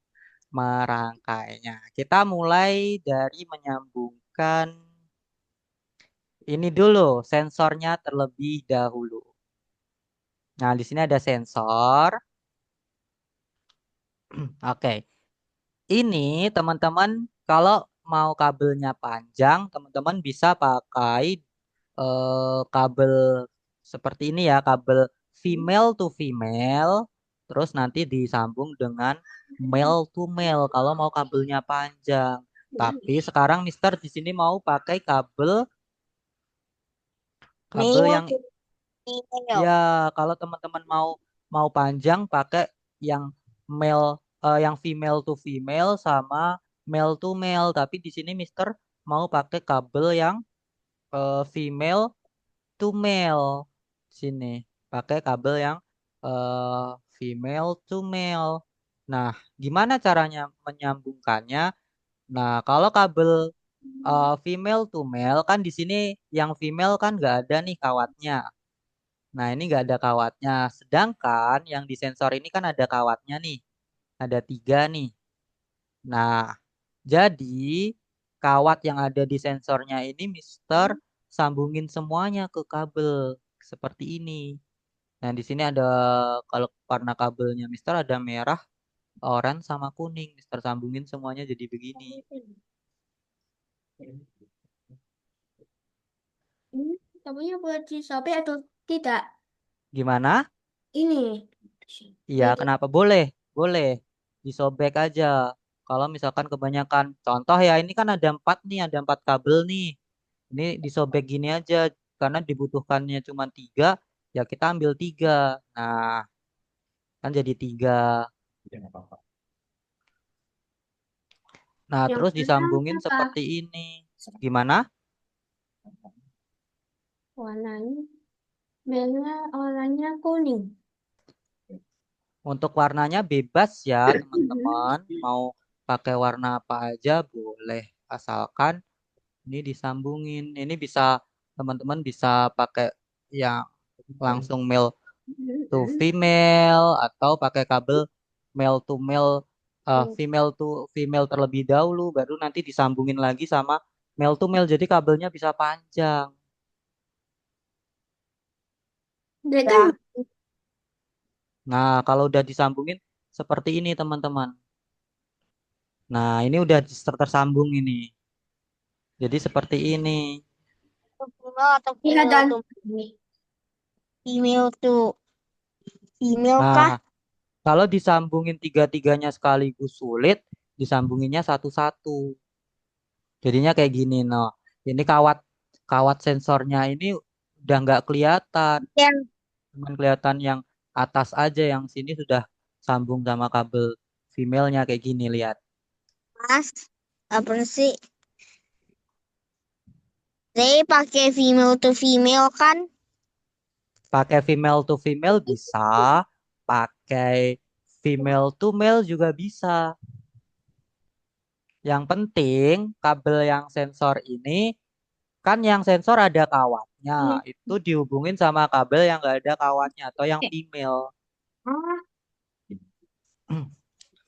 merangkainya. Kita mulai dari menyambungkan ini dulu, sensornya terlebih dahulu. Nah, di sini ada sensor. Oke, ini teman-teman kalau mau kabelnya panjang, teman-teman bisa pakai kabel seperti ini ya, kabel female to female, terus nanti disambung dengan male to male kalau mau kabelnya panjang. Tapi sekarang Mister di sini mau pakai kabel kabel Male yang to female. ya kalau teman-teman mau mau panjang pakai yang male yang female to female sama male to male. Tapi di sini Mister mau pakai kabel yang female to male. Sini pakai kabel yang eh, female to male. Nah, gimana caranya menyambungkannya? Nah, kalau kabel female to male kan di sini yang female kan nggak ada nih kawatnya. Nah, ini nggak ada kawatnya. Sedangkan yang di sensor ini kan ada kawatnya nih. Ada 3 nih. Nah, jadi kawat yang ada di sensornya ini Mister sambungin semuanya ke kabel seperti ini. Nah, di sini ada kalau warna kabelnya Mister ada merah, oranye sama kuning. Mister sambungin semuanya jadi begini. Ini kamunya buat disobek atau tidak? Gimana? Ini. Iya, kenapa? Boleh, boleh. Disobek aja. Kalau misalkan kebanyakan, contoh ya, ini kan ada 4 nih, ada 4 kabel nih. Ini disobek gini aja, karena dibutuhkannya cuma 3, ya kita ambil 3. Nah, kan jadi 3. Nah, Yang terus warnanya disambungin apa? seperti ini. Gimana? Warnanya, merah, warnanya kuning. Untuk warnanya bebas ya, teman-teman. Mau pakai warna apa aja boleh, asalkan ini disambungin. Ini bisa teman-teman bisa pakai yang langsung male to female atau pakai kabel male to male, female to female terlebih dahulu baru nanti disambungin lagi sama male to male jadi kabelnya bisa panjang. Dia kan Udah. Nah, kalau udah disambungin seperti ini, teman-teman. Nah, ini udah tersambung ini. Jadi seperti ini. Female atau iya female dan tuh? Female tuh. Female Nah, kah? kalau disambungin tiga-tiganya sekaligus sulit, disambunginnya satu-satu. Jadinya kayak gini, noh. Ini kawat kawat sensornya ini udah nggak kelihatan, Yang cuman kelihatan yang atas aja, yang sini sudah sambung sama kabel female-nya kayak gini, lihat. pas. Apa sih? Saya pakai female to female kan? Pakai female to female bisa, pakai female to male juga bisa. Yang penting kabel yang sensor ini kan yang sensor ada kawatnya, itu dihubungin sama kabel yang nggak ada kawatnya atau yang female. ah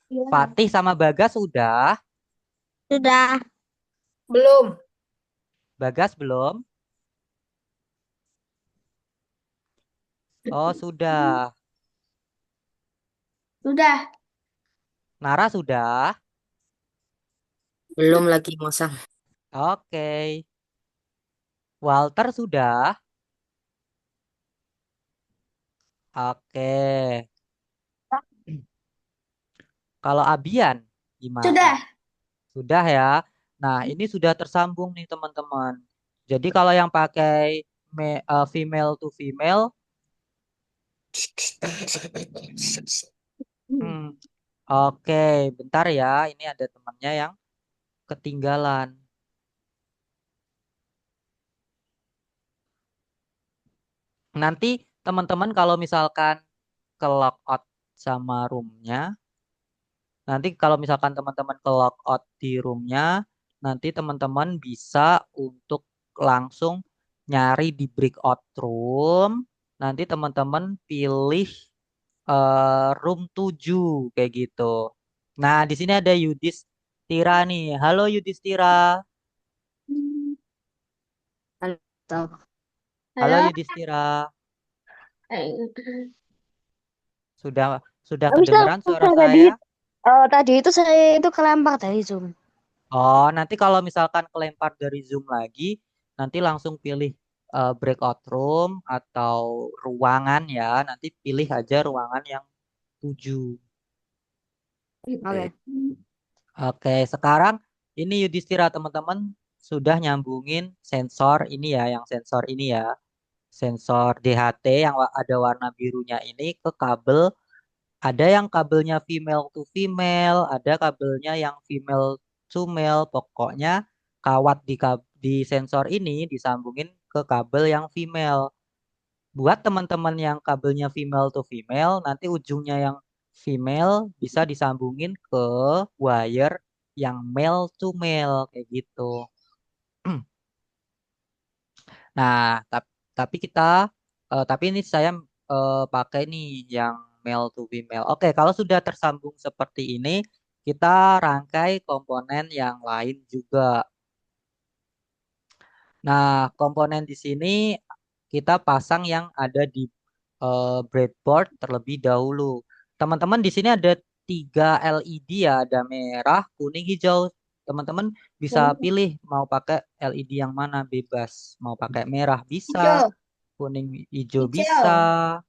iya. Fatih sama Bagas udah. Sudah. Belum. Bagas belum? Oh, sudah. Sudah. Nara sudah. Belum lagi masang. Oke. Walter sudah. Oke. Kalau Abian gimana? Sudah. Sudah ya. Nah, ini sudah tersambung nih teman-teman. Jadi kalau yang pakai female to female, hmm, oke, bentar ya. Ini ada temannya yang ketinggalan. Nanti teman-teman kalau misalkan ke logout sama roomnya, nanti kalau misalkan teman-teman ke logout di roomnya, nanti teman-teman bisa untuk langsung nyari di breakout room. Nanti teman-teman pilih room 7 kayak gitu. Nah, di sini ada Yudhistira nih. Halo Yudhistira. Halo. Halo Halo. Yudhistira. Eh, Sudah sudah Tapi kedengeran suara tadi saya? tadi itu saya itu kelempar dari Zoom. Oh, nanti kalau misalkan kelempar dari Zoom lagi, nanti langsung pilih breakout room atau ruangan ya. Nanti pilih aja ruangan yang 7. Oke. Oke, sekarang ini Yudhistira teman-teman sudah nyambungin sensor ini ya, yang sensor ini ya. Sensor DHT yang ada warna birunya ini ke kabel. Ada yang kabelnya female to female, ada kabelnya yang female to male. Pokoknya kawat di sensor ini disambungin ke kabel yang female. Buat teman-teman yang kabelnya female to female, nanti ujungnya yang female bisa disambungin ke wire yang male to male kayak gitu. Nah, tapi kita tapi ini saya pakai nih yang male to female. Oke, kalau sudah tersambung seperti ini, kita rangkai komponen yang lain juga. Nah, komponen di sini kita pasang yang ada di breadboard terlebih dahulu. Teman-teman di sini ada 3 LED ya, ada merah, kuning, hijau. Teman-teman bisa pilih mau pakai LED yang mana, bebas. Mau pakai merah bisa, hijau. kuning, hijau bisa, Hijau.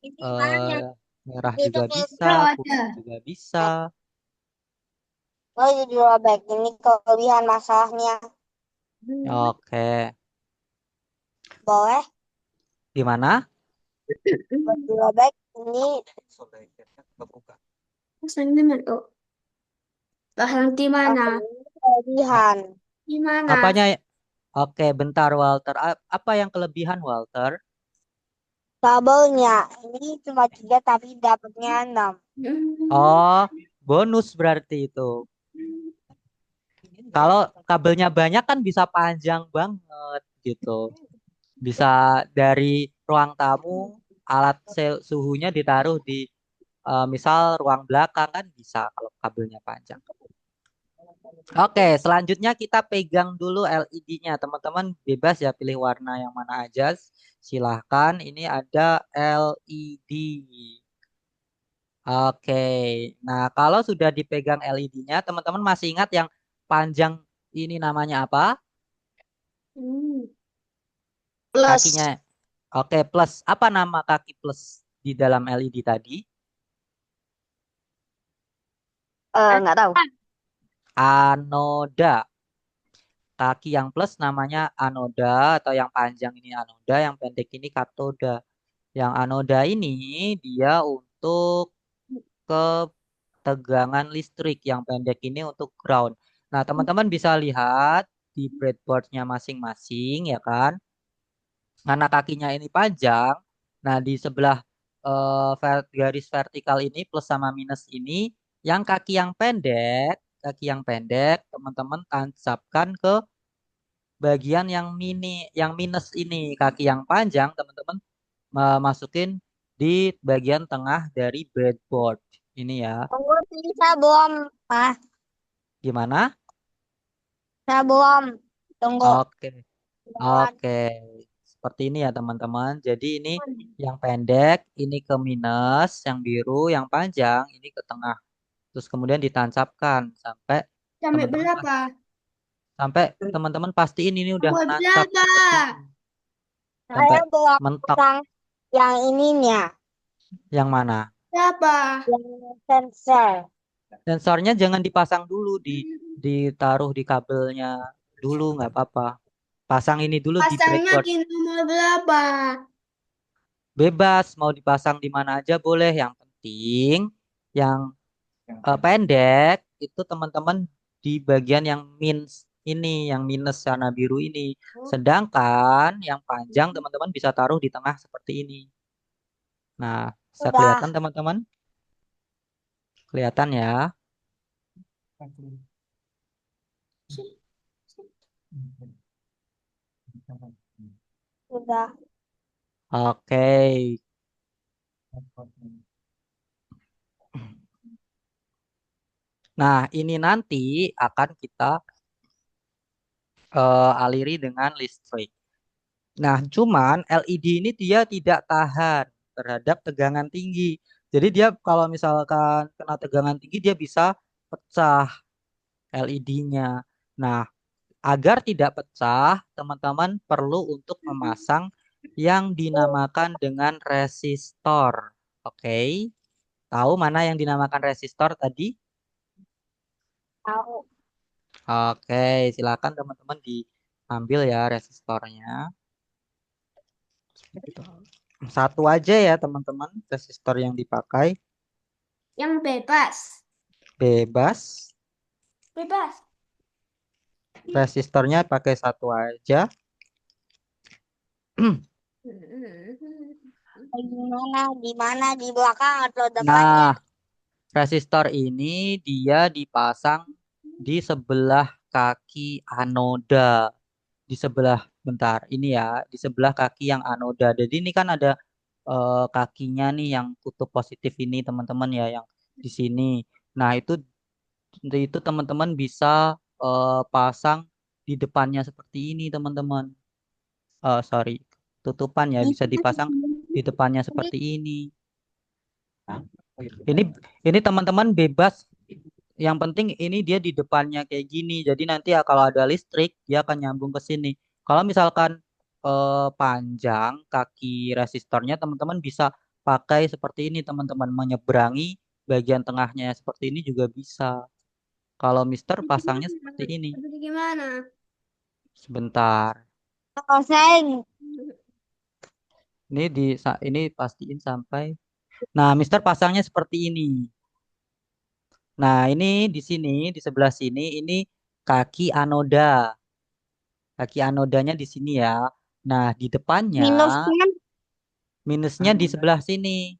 Ini mana? eh, merah Itu juga bisa, Hijau kuning ada. juga bisa. oh jadi drawback. Ini kelebihan masalahnya. Oke, Boleh. di mana? Buat drawback ini Pasang di mana? Oh, pasang di mana? kelebihan. Di mana? Apanya? Oke, bentar Walter. Apa yang kelebihan Walter? Kabelnya ini cuma 3 tapi dapatnya 6. Oh, bonus berarti itu. Kalau kabelnya banyak kan bisa panjang banget gitu. Bisa dari ruang tamu, alat suhunya ditaruh di misal ruang belakang kan bisa kalau kabelnya panjang. Oke, selanjutnya kita pegang dulu LED-nya. Teman-teman bebas ya pilih warna yang mana aja. Silahkan, ini ada LED. Oke, nah kalau sudah dipegang LED-nya, teman-teman masih ingat yang panjang ini namanya apa? Hmm. Kakinya. Plus. Oke, plus. Apa nama kaki plus di dalam LED tadi? Nggak tahu. Anoda. Kaki yang plus namanya anoda atau yang panjang ini anoda, yang pendek ini katoda. Yang anoda ini dia untuk ketegangan listrik, yang pendek ini untuk ground. Nah, teman-teman bisa lihat di breadboardnya masing-masing ya kan. Karena kakinya ini panjang, nah di sebelah garis vertikal ini plus sama minus ini, yang kaki yang pendek, teman-teman tancapkan ke bagian yang yang minus ini. Kaki yang panjang, teman-teman masukin di bagian tengah dari breadboard. Ini ya. Tunggu sih, saya belum. Mas, Gimana? saya belum. Tunggu. Oke. Jalan. Oke. Seperti ini ya, teman-teman. Jadi ini yang pendek, ini ke minus, yang biru, yang panjang, ini ke tengah. Terus kemudian ditancapkan Sampai teman-teman berapa? sampai teman-teman pastiin ini udah Buat nancap berapa? seperti ini. Saya Sampai belum mentok. pasang yang ininya. Yang mana? Berapa? Yang sensor. Sensornya jangan dipasang dulu, ditaruh di kabelnya dulu, nggak apa-apa. Pasang ini dulu di Pasangnya breadboard. di nomor berapa? Bebas mau dipasang di mana aja boleh. Yang penting yang pendek itu teman-teman di bagian yang ini, yang minus warna biru ini. Sedangkan yang panjang teman-teman bisa taruh di tengah seperti ini. Nah, bisa kelihatan Udah. teman-teman? Kelihatan ya? Udah. Oke. Nah, ini nanti akan kita aliri dengan listrik. Nah, cuman LED ini dia tidak tahan terhadap tegangan tinggi. Jadi dia kalau misalkan kena tegangan tinggi dia bisa pecah LED-nya. Nah, agar tidak pecah, teman-teman perlu untuk memasang yang dinamakan dengan resistor. Oke. Tahu mana yang dinamakan resistor tadi? Tahu. Oke, silakan teman-teman diambil ya resistornya. Satu aja ya teman-teman resistor yang dipakai. Yang bebas. Bebas. Bebas. Resistornya pakai satu aja. Di mana? Di mana? Di belakang atau depannya? Nah, resistor ini dia dipasang di sebelah kaki anoda. Di sebelah, bentar, ini ya, di sebelah kaki yang anoda. Jadi ini kan ada kakinya nih yang kutub positif ini teman-teman ya, yang di sini. Nah, itu teman-teman bisa pasang di depannya seperti ini teman-teman. Sorry, tutupan ya Di bisa dipasang di depannya seperti ini. Ini ini teman-teman bebas. Yang penting ini dia di depannya kayak gini. Jadi nanti ya kalau ada listrik dia akan nyambung ke sini. Kalau misalkan panjang kaki resistornya teman-teman bisa pakai seperti ini teman-teman, menyeberangi bagian tengahnya seperti ini juga bisa. Kalau Mister pasangnya seperti ini. Terus gimana? Sebentar. Kalau saya Ini pastiin sampai. Nah, Mister pasangnya seperti ini. Nah, ini di sini, di sebelah sini, ini kaki anoda. Kaki anodanya di sini ya. Nah, di depannya minusnya minusnya di sebelah sini.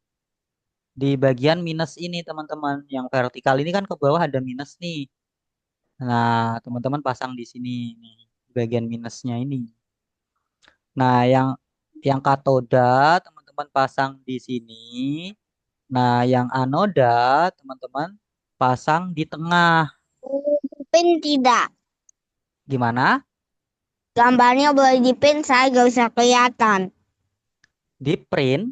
Di bagian minus ini, teman-teman. Yang vertikal ini kan ke bawah ada minus nih. Nah, teman-teman pasang di sini nih, di bagian minusnya ini. Nah, yang katoda teman-teman pasang di sini. Nah, yang anoda teman-teman pasang di tengah. Pin tidak. Gimana? Gambarnya boleh dipin, saya gak bisa kelihatan. Di print?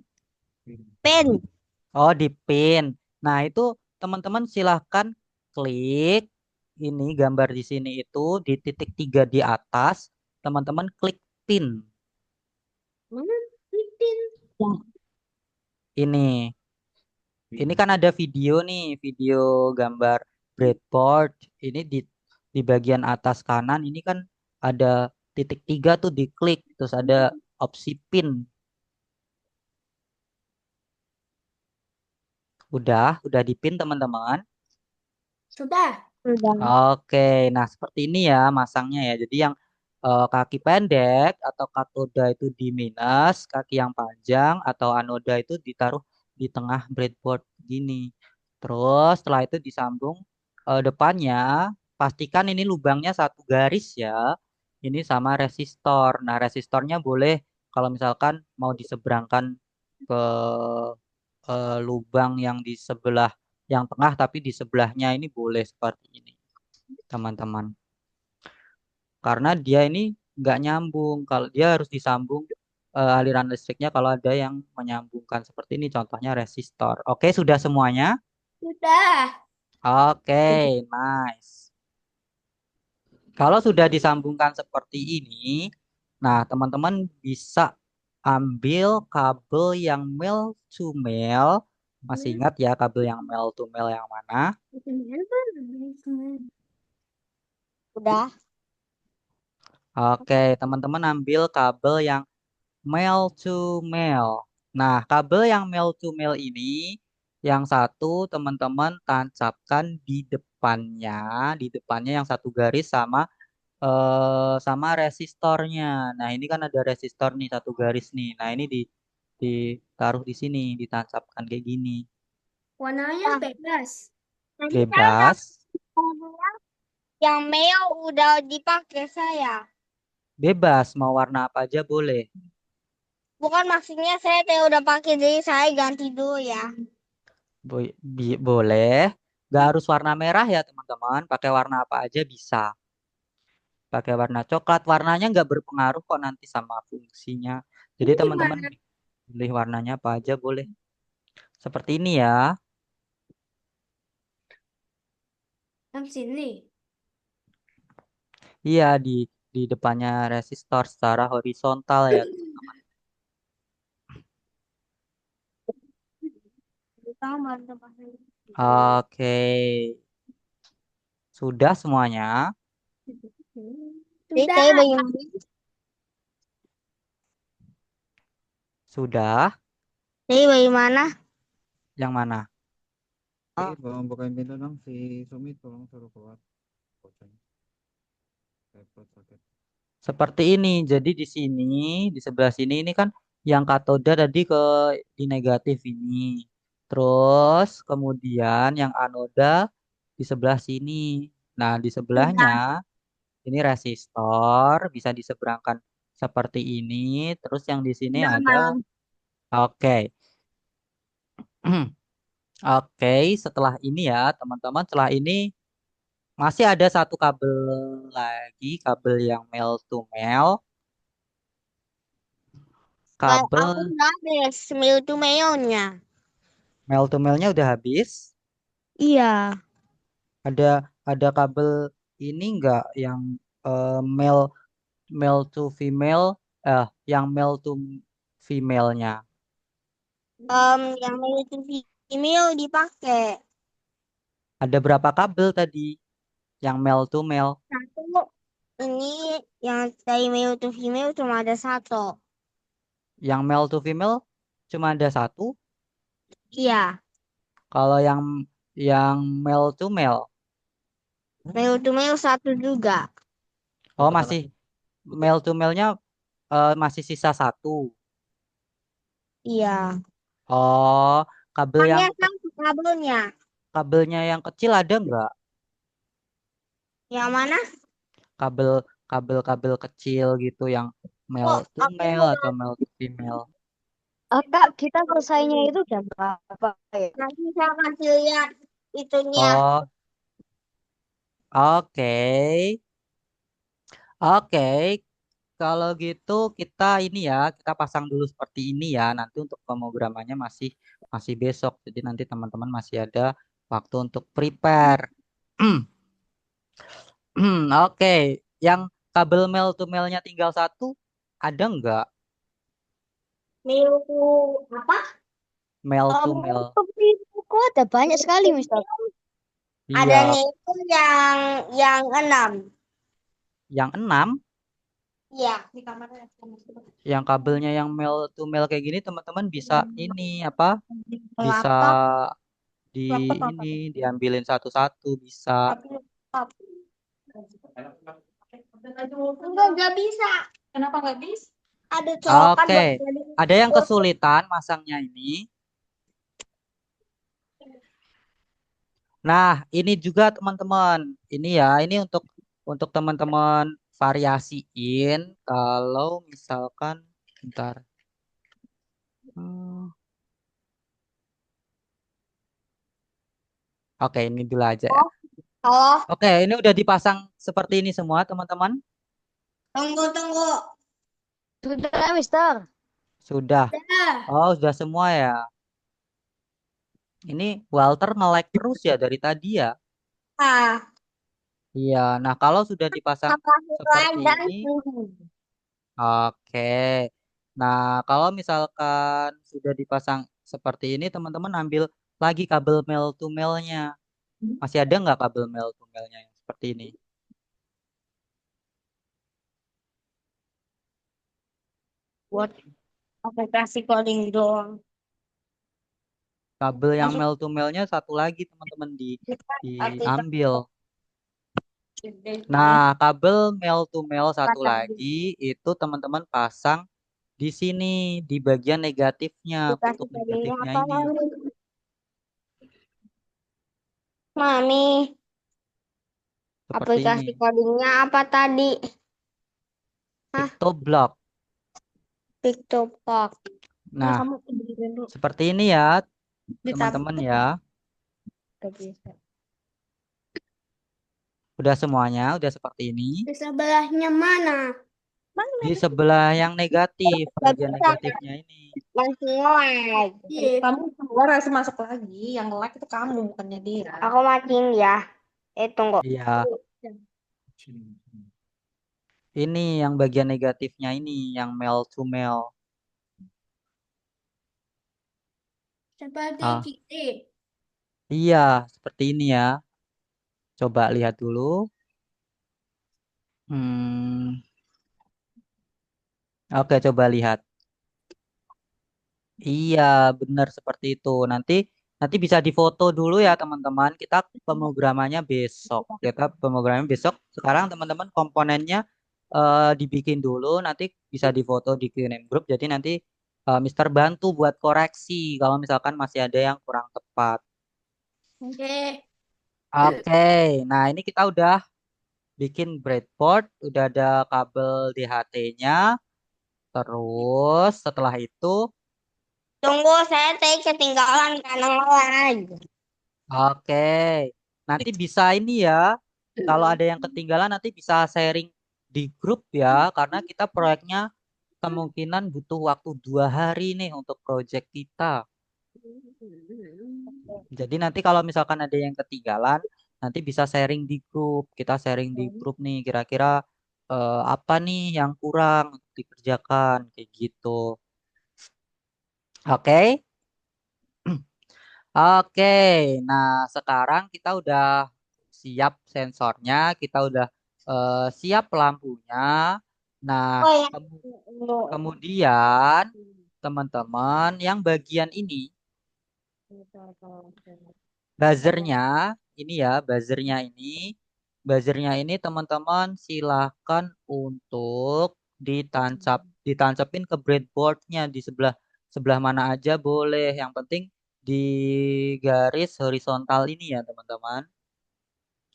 Pin. Oh, di pin. Nah, itu teman-teman silahkan klik ini gambar di sini itu di titik 3 di atas. Teman-teman klik pin. Mana? Pin. Ini. Ini kan ada video nih, video gambar breadboard. Ini di bagian atas kanan ini kan ada titik 3 tuh diklik, terus ada opsi pin. Udah dipin teman-teman. Sudah. Sudah. Oke, nah seperti ini ya masangnya ya. Jadi yang kaki pendek atau katoda itu di minus, kaki yang panjang atau anoda itu ditaruh di tengah breadboard gini. Terus setelah itu disambung depannya, pastikan ini lubangnya satu garis ya. Ini sama resistor. Nah, resistornya boleh kalau misalkan mau diseberangkan ke lubang yang di sebelah yang tengah tapi di sebelahnya ini boleh seperti ini teman-teman karena dia ini nggak nyambung kalau dia harus disambung aliran listriknya kalau ada yang menyambungkan seperti ini contohnya resistor. Oke, sudah semuanya. Sudah. Oke, nice. Kalau sudah disambungkan seperti ini, nah teman-teman bisa ambil kabel yang male to male. Masih ingat ya kabel yang male to male yang mana? Udah. Oke, teman-teman ambil kabel yang male to male. Nah, kabel yang male to male ini yang satu teman-teman tancapkan di depannya yang satu garis sama sama resistornya. Nah, ini kan ada resistor nih satu garis nih. Nah, ini ditaruh di sini, ditancapkan kayak gini. Warnanya Nah, bebas. nanti saya udah Bebas, yang meo udah dipakai saya. bebas mau warna apa aja boleh. Bukan maksudnya saya teh udah pakai, jadi saya ganti dulu ya. Boleh. Gak harus warna merah ya, teman-teman. Pakai warna apa aja bisa. Pakai warna coklat, warnanya nggak berpengaruh kok nanti sama fungsinya. Jadi Ini teman-teman gimana? pilih warnanya apa aja boleh. Seperti ini ya. Yang sini. Iya di depannya resistor secara horizontal ya. Oke, sudah semuanya. Jadi saya Sudah. bagaimana? Sudah. Jadi bagaimana? Yang mana? Bang, bukain pintu dong si Sumi tolong suruh keluar. Boceng. Repot sakit. Seperti ini. Jadi di sini, di sebelah sini ini kan yang katoda tadi ke di negatif ini. Terus kemudian yang anoda di sebelah sini. Nah, di sebelahnya Sudah. ini resistor bisa diseberangkan seperti ini. Terus yang di sini Sudah ada malam. oke. Oke, setelah ini ya, teman-teman, setelah ini masih ada satu kabel lagi, kabel yang male to male. Aku Kabel udah habis meo to meo-nya. male to male-nya udah habis. Iya. Ada kabel ini enggak yang male male to female yang male to female-nya. Yang meo to female dipakai. Ada berapa kabel tadi yang male to male? Satu, ini yang dari male to female cuma ada satu. Yang male to female cuma ada satu. Iya. Kalau yang male to male, Male to male satu juga. oh masih male to male-nya masih sisa satu. Iya. Oh, kabel Hanya yang satu kabelnya. kabelnya yang kecil ada nggak? Yang mana? Kabel kabel kecil gitu yang male Kok to aku male atau male to female. Kak, kita selesainya itu jam berapa ya? nanti saya kasih lihat itunya. Oh, Oke. Oke, kalau gitu kita ini ya, kita pasang dulu seperti ini ya. Nanti untuk pemrogramannya masih masih besok. Jadi nanti teman-teman masih ada waktu untuk prepare. Oke, yang kabel mail to mailnya tinggal satu, ada nggak Milu apa? mail to Kamu mail? Kok ada banyak sekali, Mister? Iya, adanya itu yang 6. yang 6, Iya, di kamarnya. yang kabelnya yang mail to mail kayak gini, teman-teman bisa ini apa? Bisa Laptop, di laptop apa? ini diambilin satu-satu, bisa. Laptop. Enggak bisa. Kenapa nggak bisa? Ada colokan Oke, buat jadi ada yang foto. kesulitan masangnya ini. Nah, ini juga teman-teman. Ini ya, ini untuk teman-teman variasiin kalau misalkan bentar. Hmm, Oke, ini dulu aja ya. Oh, Oke, ini udah dipasang seperti ini semua, teman-teman. tunggu. Sudah, Mister. Sudah. Dah. Oh, sudah semua ya. Ini Walter nge-lag terus ya dari tadi ya. Ah, Iya, nah kalau sudah dipasang apa seperti dan ini, suhu? oke. Nah, kalau misalkan sudah dipasang seperti ini, teman-teman ambil lagi kabel mail to mailnya. Masih ada nggak kabel mail to mailnya yang seperti ini? Buat aplikasi coding doang. Kabel yang Masuk mail to mailnya satu lagi teman-teman aplikasi diambil. coding. Nah, kabel mail to mail satu lagi itu teman-teman pasang di sini di bagian negatifnya, Aplikasi kutub codingnya negatifnya apa, ini. Mami? Seperti ini. Aplikasi codingnya apa tadi? Hah? PictoBlock. TikTok. Ini Nah, kamu beliin dulu. seperti ini ya, teman-teman Ditabrak ya. gak bisa. Udah semuanya, udah seperti ini. Di sebelahnya mana? Di sebelah yang negatif, Gak bagian bisa, negatifnya ini. masih nge-lag. Iya. Kamu keluar harus masuk lagi. Yang like itu kamu, bukannya dia. Aku matiin ya. Tunggu. Iya, ini yang bagian negatifnya ini, yang mail to mail. Seperti Ah, kita. iya, seperti ini ya. Coba lihat dulu. Hmm, oke, coba lihat. Iya, benar seperti itu. Nanti nanti bisa difoto dulu ya, teman-teman. Kita pemrogramannya besok. Kita pemrogramannya besok. Sekarang teman-teman komponennya dibikin dulu, nanti bisa difoto dikirim grup. Jadi nanti Mister bantu buat koreksi kalau misalkan masih ada yang kurang tepat. Oke. Oke, nah ini kita udah bikin breadboard, udah ada kabel DHT-nya. Terus setelah itu, Tunggu, saya tadi ketinggalan karena nge-lag. oke, nanti bisa ini ya. Kalau ada yang ketinggalan nanti bisa sharing di grup ya, karena kita proyeknya kemungkinan butuh waktu 2 hari nih untuk proyek kita. Jadi nanti kalau misalkan ada yang ketinggalan, nanti bisa sharing di grup. Kita sharing di grup nih, kira-kira apa nih yang kurang untuk dikerjakan, kayak gitu. Oke, oke. Nah, sekarang kita udah siap sensornya, kita udah siap lampunya. Nah, Oh ya, kemudian teman-teman yang bagian ini, buzzernya, ini ya, buzzernya ini teman-teman silahkan untuk ditancapin ke breadboardnya di sebelah sebelah mana aja boleh. Yang penting di garis horizontal ini ya teman-teman,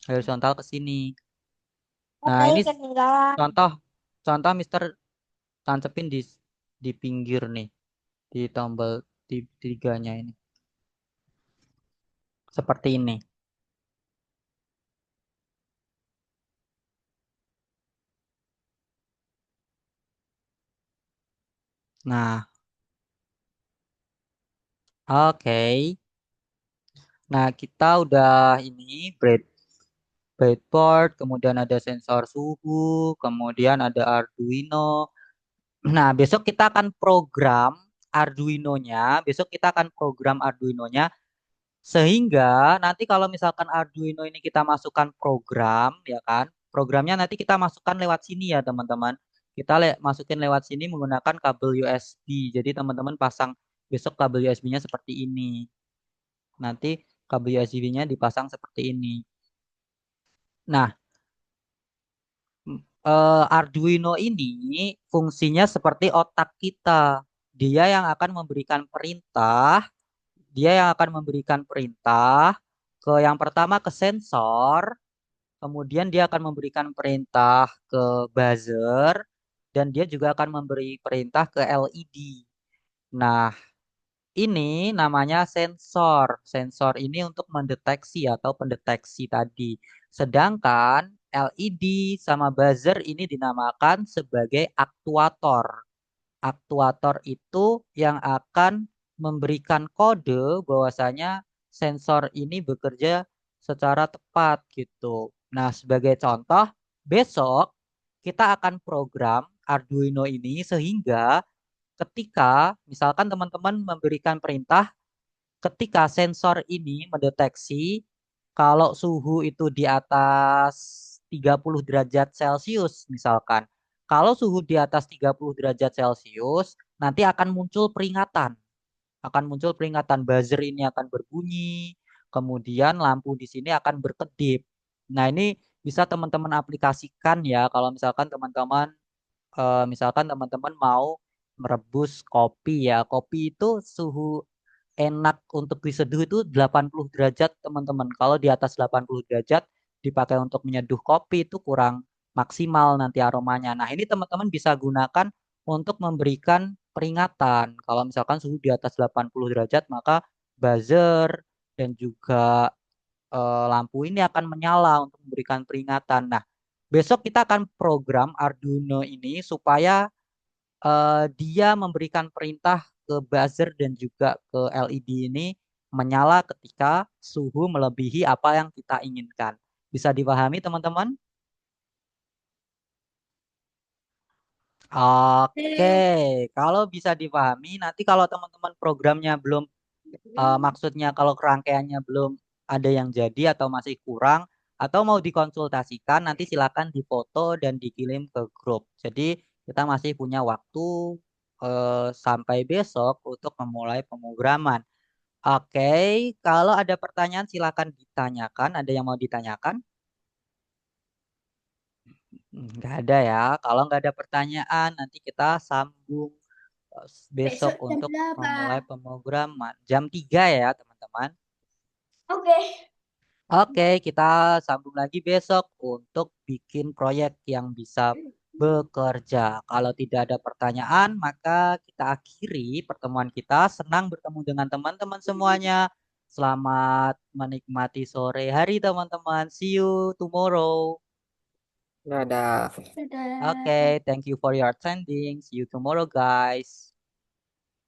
horizontal ke sini. Nah saya ini ketinggalan. contoh contoh Mister tancapin di pinggir nih, di tombol di tiganya ini, seperti ini. Nah, oke. Nah, kita udah ini breadboard, kemudian ada sensor suhu, kemudian ada Arduino. Nah, besok kita akan program Arduino-nya. Besok kita akan program Arduino-nya sehingga nanti kalau misalkan Arduino ini kita masukkan program, ya kan? Programnya nanti kita masukkan lewat sini ya, teman-teman. Kita masukin lewat sini menggunakan kabel USB. Jadi teman-teman pasang besok kabel USB-nya seperti ini. Nanti kabel USB-nya dipasang seperti ini. Nah, Arduino ini fungsinya seperti otak kita. Dia yang akan memberikan perintah, dia yang akan memberikan perintah ke yang pertama ke sensor, kemudian dia akan memberikan perintah ke buzzer, dan dia juga akan memberi perintah ke LED. Nah, ini namanya sensor. Sensor ini untuk mendeteksi atau pendeteksi tadi. Sedangkan LED sama buzzer ini dinamakan sebagai aktuator. Aktuator itu yang akan memberikan kode bahwasanya sensor ini bekerja secara tepat gitu. Nah, sebagai contoh, besok kita akan program Arduino ini sehingga ketika misalkan teman-teman memberikan perintah ketika sensor ini mendeteksi kalau suhu itu di atas 30 derajat Celcius misalkan. Kalau suhu di atas 30 derajat Celcius, nanti akan muncul peringatan. Akan muncul peringatan buzzer ini akan berbunyi, kemudian lampu di sini akan berkedip. Nah, ini bisa teman-teman aplikasikan ya kalau misalkan teman-teman mau merebus kopi ya. Kopi itu suhu enak untuk diseduh itu 80 derajat teman-teman. Kalau di atas 80 derajat dipakai untuk menyeduh kopi itu kurang maksimal nanti aromanya. Nah, ini teman-teman bisa gunakan untuk memberikan peringatan. Kalau misalkan suhu di atas 80 derajat maka buzzer dan juga lampu ini akan menyala untuk memberikan peringatan. Nah, besok kita akan program Arduino ini supaya dia memberikan perintah ke buzzer dan juga ke LED ini menyala ketika suhu melebihi apa yang kita inginkan. Bisa dipahami, teman-teman? Oke, kalau bisa dipahami, nanti kalau teman-teman programnya belum, maksudnya kalau kerangkaiannya belum ada yang jadi atau masih kurang, atau mau dikonsultasikan, nanti silakan difoto dan dikirim ke grup. Jadi kita masih punya waktu sampai besok untuk memulai pemrograman. Oke, kalau ada pertanyaan silakan ditanyakan. Ada yang mau ditanyakan? Nggak ada ya. Kalau nggak ada pertanyaan, nanti kita sambung besok Besok jam untuk berapa? memulai pemrograman. Jam 3 ya, teman-teman. Oke. Oke, kita sambung lagi besok untuk bikin proyek yang bisa bekerja. Kalau tidak ada pertanyaan, maka kita akhiri pertemuan kita. Senang bertemu dengan teman-teman semuanya. Selamat menikmati sore hari, teman-teman. See you tomorrow. Dadah. Dadah. Okay, thank you for your attending. See you tomorrow, guys.